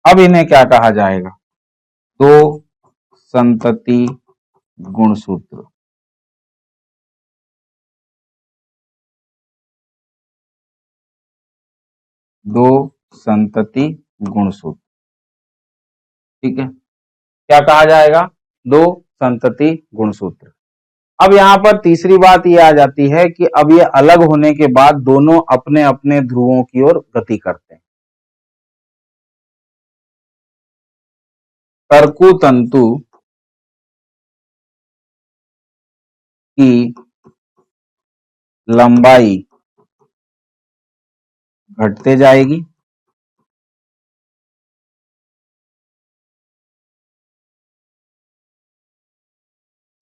अब इन्हें क्या कहा जाएगा? दो संतति गुणसूत्र। दो संतति गुणसूत्र, ठीक है। क्या कहा जाएगा? दो संतति गुणसूत्र। अब यहां पर तीसरी बात यह आ जाती है कि अब ये अलग होने के बाद दोनों अपने अपने ध्रुवों की ओर गति करते हैं। तरकु तंतु की लंबाई घटते जाएगी,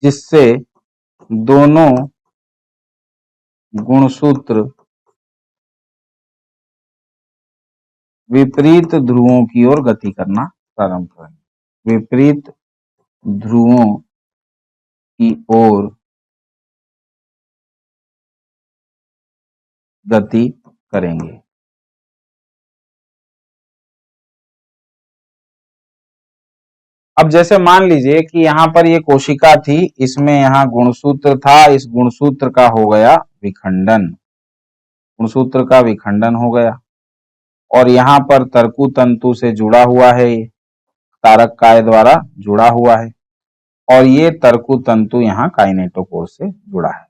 जिससे दोनों गुणसूत्र विपरीत ध्रुवों की ओर गति करना प्रारंभ करेंगे। विपरीत ध्रुवों की ओर गति करेंगे। अब जैसे मान लीजिए कि यहां पर ये कोशिका थी, इसमें यहां गुणसूत्र था, इस गुणसूत्र का हो गया विखंडन, गुणसूत्र का विखंडन हो गया और यहां पर तरकु तंतु से जुड़ा हुआ है, ये कारक काय द्वारा जुड़ा हुआ है और ये तरकु तंतु यहां काइनेटोकोर से जुड़ा है।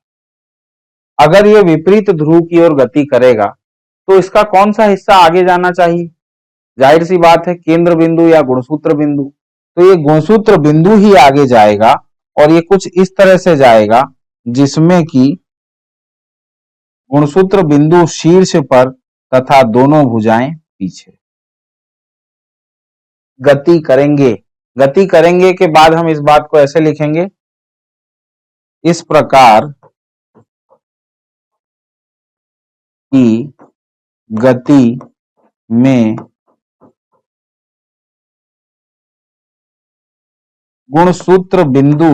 अगर ये विपरीत ध्रुव की ओर गति करेगा तो इसका कौन सा हिस्सा आगे जाना चाहिए? जाहिर सी बात है केंद्र बिंदु या गुणसूत्र बिंदु। तो ये गुणसूत्र बिंदु ही आगे जाएगा और ये कुछ इस तरह से जाएगा जिसमें कि गुणसूत्र बिंदु शीर्ष पर तथा दोनों भुजाएं पीछे गति करेंगे। गति करेंगे के बाद हम इस बात को ऐसे लिखेंगे, इस प्रकार की गति में गुणसूत्र बिंदु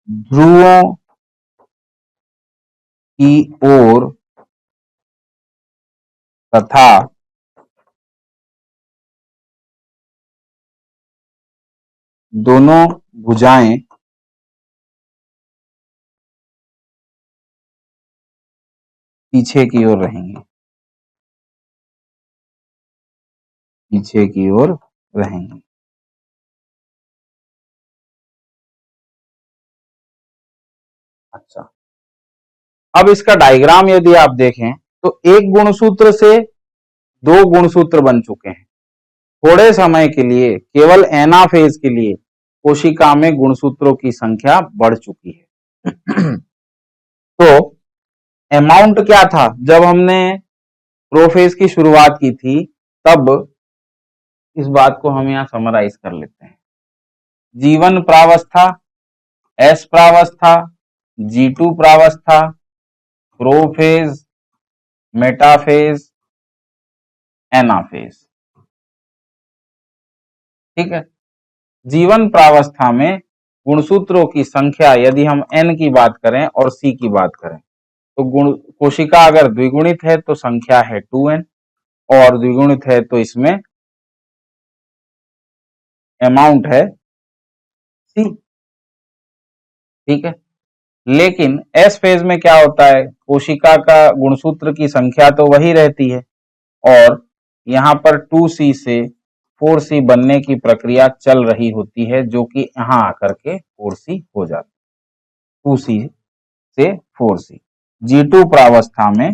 ध्रुवों की ओर तथा दोनों भुजाएं पीछे की ओर रहेंगी। पीछे की ओर रहेंगे। अच्छा, अब इसका डायग्राम यदि आप देखें तो एक गुणसूत्र से दो गुणसूत्र बन चुके हैं। थोड़े समय के लिए केवल एनाफेज के लिए कोशिका में गुणसूत्रों की संख्या बढ़ चुकी है। तो अमाउंट क्या था जब हमने प्रोफेज की शुरुआत की थी, तब इस बात को हम यहां समराइज कर लेते हैं। G1 प्रावस्था, S प्रावस्था, G2 प्रावस्था, प्रोफेज, मेटाफेज, एनाफेज। ठीक है। G1 प्रावस्था में गुणसूत्रों की संख्या यदि हम N की बात करें और C की बात करें तो कोशिका अगर द्विगुणित है तो संख्या है 2N और द्विगुणित है तो इसमें अमाउंट है C। ठीक है। लेकिन एस फेज में क्या होता है, कोशिका का गुणसूत्र की संख्या तो वही रहती है और यहां पर 2C से 4C बनने की प्रक्रिया चल रही होती है, जो कि यहां आकर के 4C हो जाती है। 2C से 4C। G2 प्रावस्था में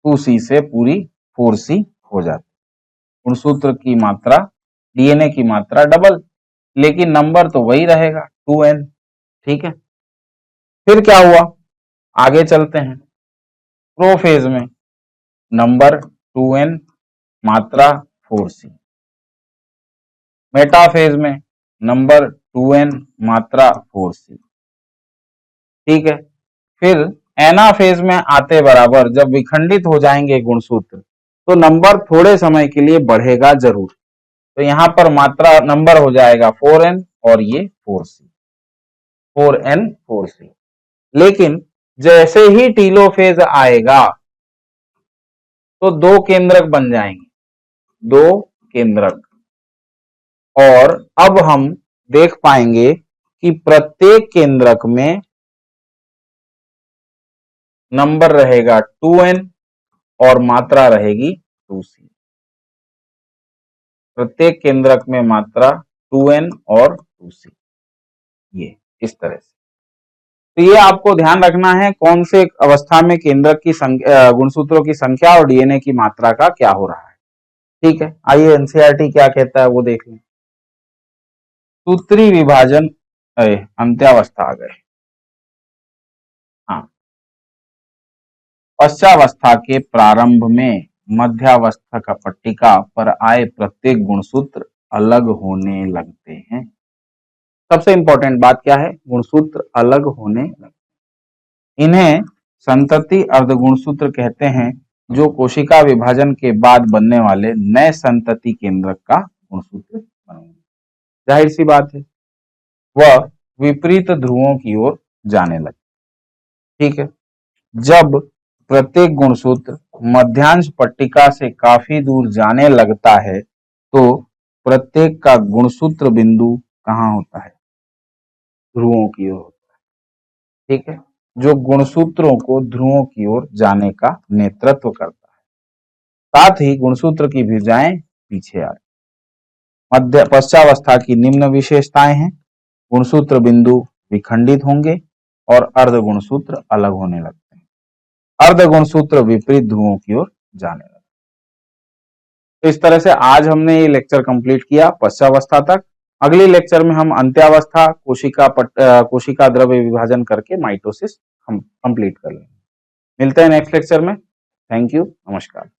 2C से पूरी 4C हो जाती है। गुणसूत्र की मात्रा, डीएनए की मात्रा डबल, लेकिन नंबर तो वही रहेगा 2N। ठीक है। फिर क्या हुआ, आगे चलते हैं। प्रोफेज में नंबर 2N, मात्रा 4C। मेटाफेज में नंबर 2N, मात्रा 4C। ठीक है। फिर एनाफेज में आते बराबर जब विखंडित हो जाएंगे गुणसूत्र तो नंबर थोड़े समय के लिए बढ़ेगा जरूर। तो यहां पर मात्रा नंबर हो जाएगा 4N और ये 4C, 4N 4C। लेकिन जैसे ही टीलोफेज आएगा तो दो केंद्रक बन जाएंगे, दो केंद्रक। और अब हम देख पाएंगे कि प्रत्येक केंद्रक में नंबर रहेगा 2N और मात्रा रहेगी 2C। प्रत्येक केंद्रक में मात्रा 2N और 2C, ये इस तरह से। तो ये आपको ध्यान रखना है कौन से अवस्था में केंद्रक की गुणसूत्रों की संख्या और डीएनए की मात्रा का क्या हो रहा है। ठीक है। आइए एनसीईआरटी क्या कहता है वो देख लें। सूत्री विभाजन, अंत्यावस्था आ गए। हाँ, पश्चावस्था के प्रारंभ में मध्यावस्था का पट्टिका पर आए प्रत्येक गुणसूत्र अलग होने लगते हैं। सबसे इंपॉर्टेंट बात क्या है, गुणसूत्र अलग होने लगते। इन्हें संतति अर्धगुणसूत्र कहते हैं, जो कोशिका विभाजन के बाद बनने वाले नए संतति केंद्रक का गुणसूत्र बनेंगे। जाहिर सी बात है, वह विपरीत ध्रुवों की ओर जाने लगे। ठीक है। जब प्रत्येक गुणसूत्र मध्यांश पट्टिका से काफी दूर जाने लगता है तो प्रत्येक का गुणसूत्र बिंदु कहाँ होता है, ध्रुवों की ओर होता है। ठीक है। जो गुणसूत्रों को ध्रुवों की ओर जाने का नेतृत्व करता है। साथ ही गुणसूत्र की भुजाएं पीछे आ मध्य पश्चावस्था की निम्न विशेषताएं हैं। गुणसूत्र बिंदु विखंडित होंगे और अर्ध गुणसूत्र अलग होने लगते हैं। अर्ध गुणसूत्र विपरीत ध्रुवों की ओर जाने लगते। तो इस तरह से आज हमने ये लेक्चर कंप्लीट किया पश्चावस्था तक। अगले लेक्चर में हम अंत्यावस्था, कोशिका द्रव्य विभाजन करके माइटोसिस हम कंप्लीट कर लेंगे। मिलते हैं नेक्स्ट लेक्चर में। थैंक यू, नमस्कार।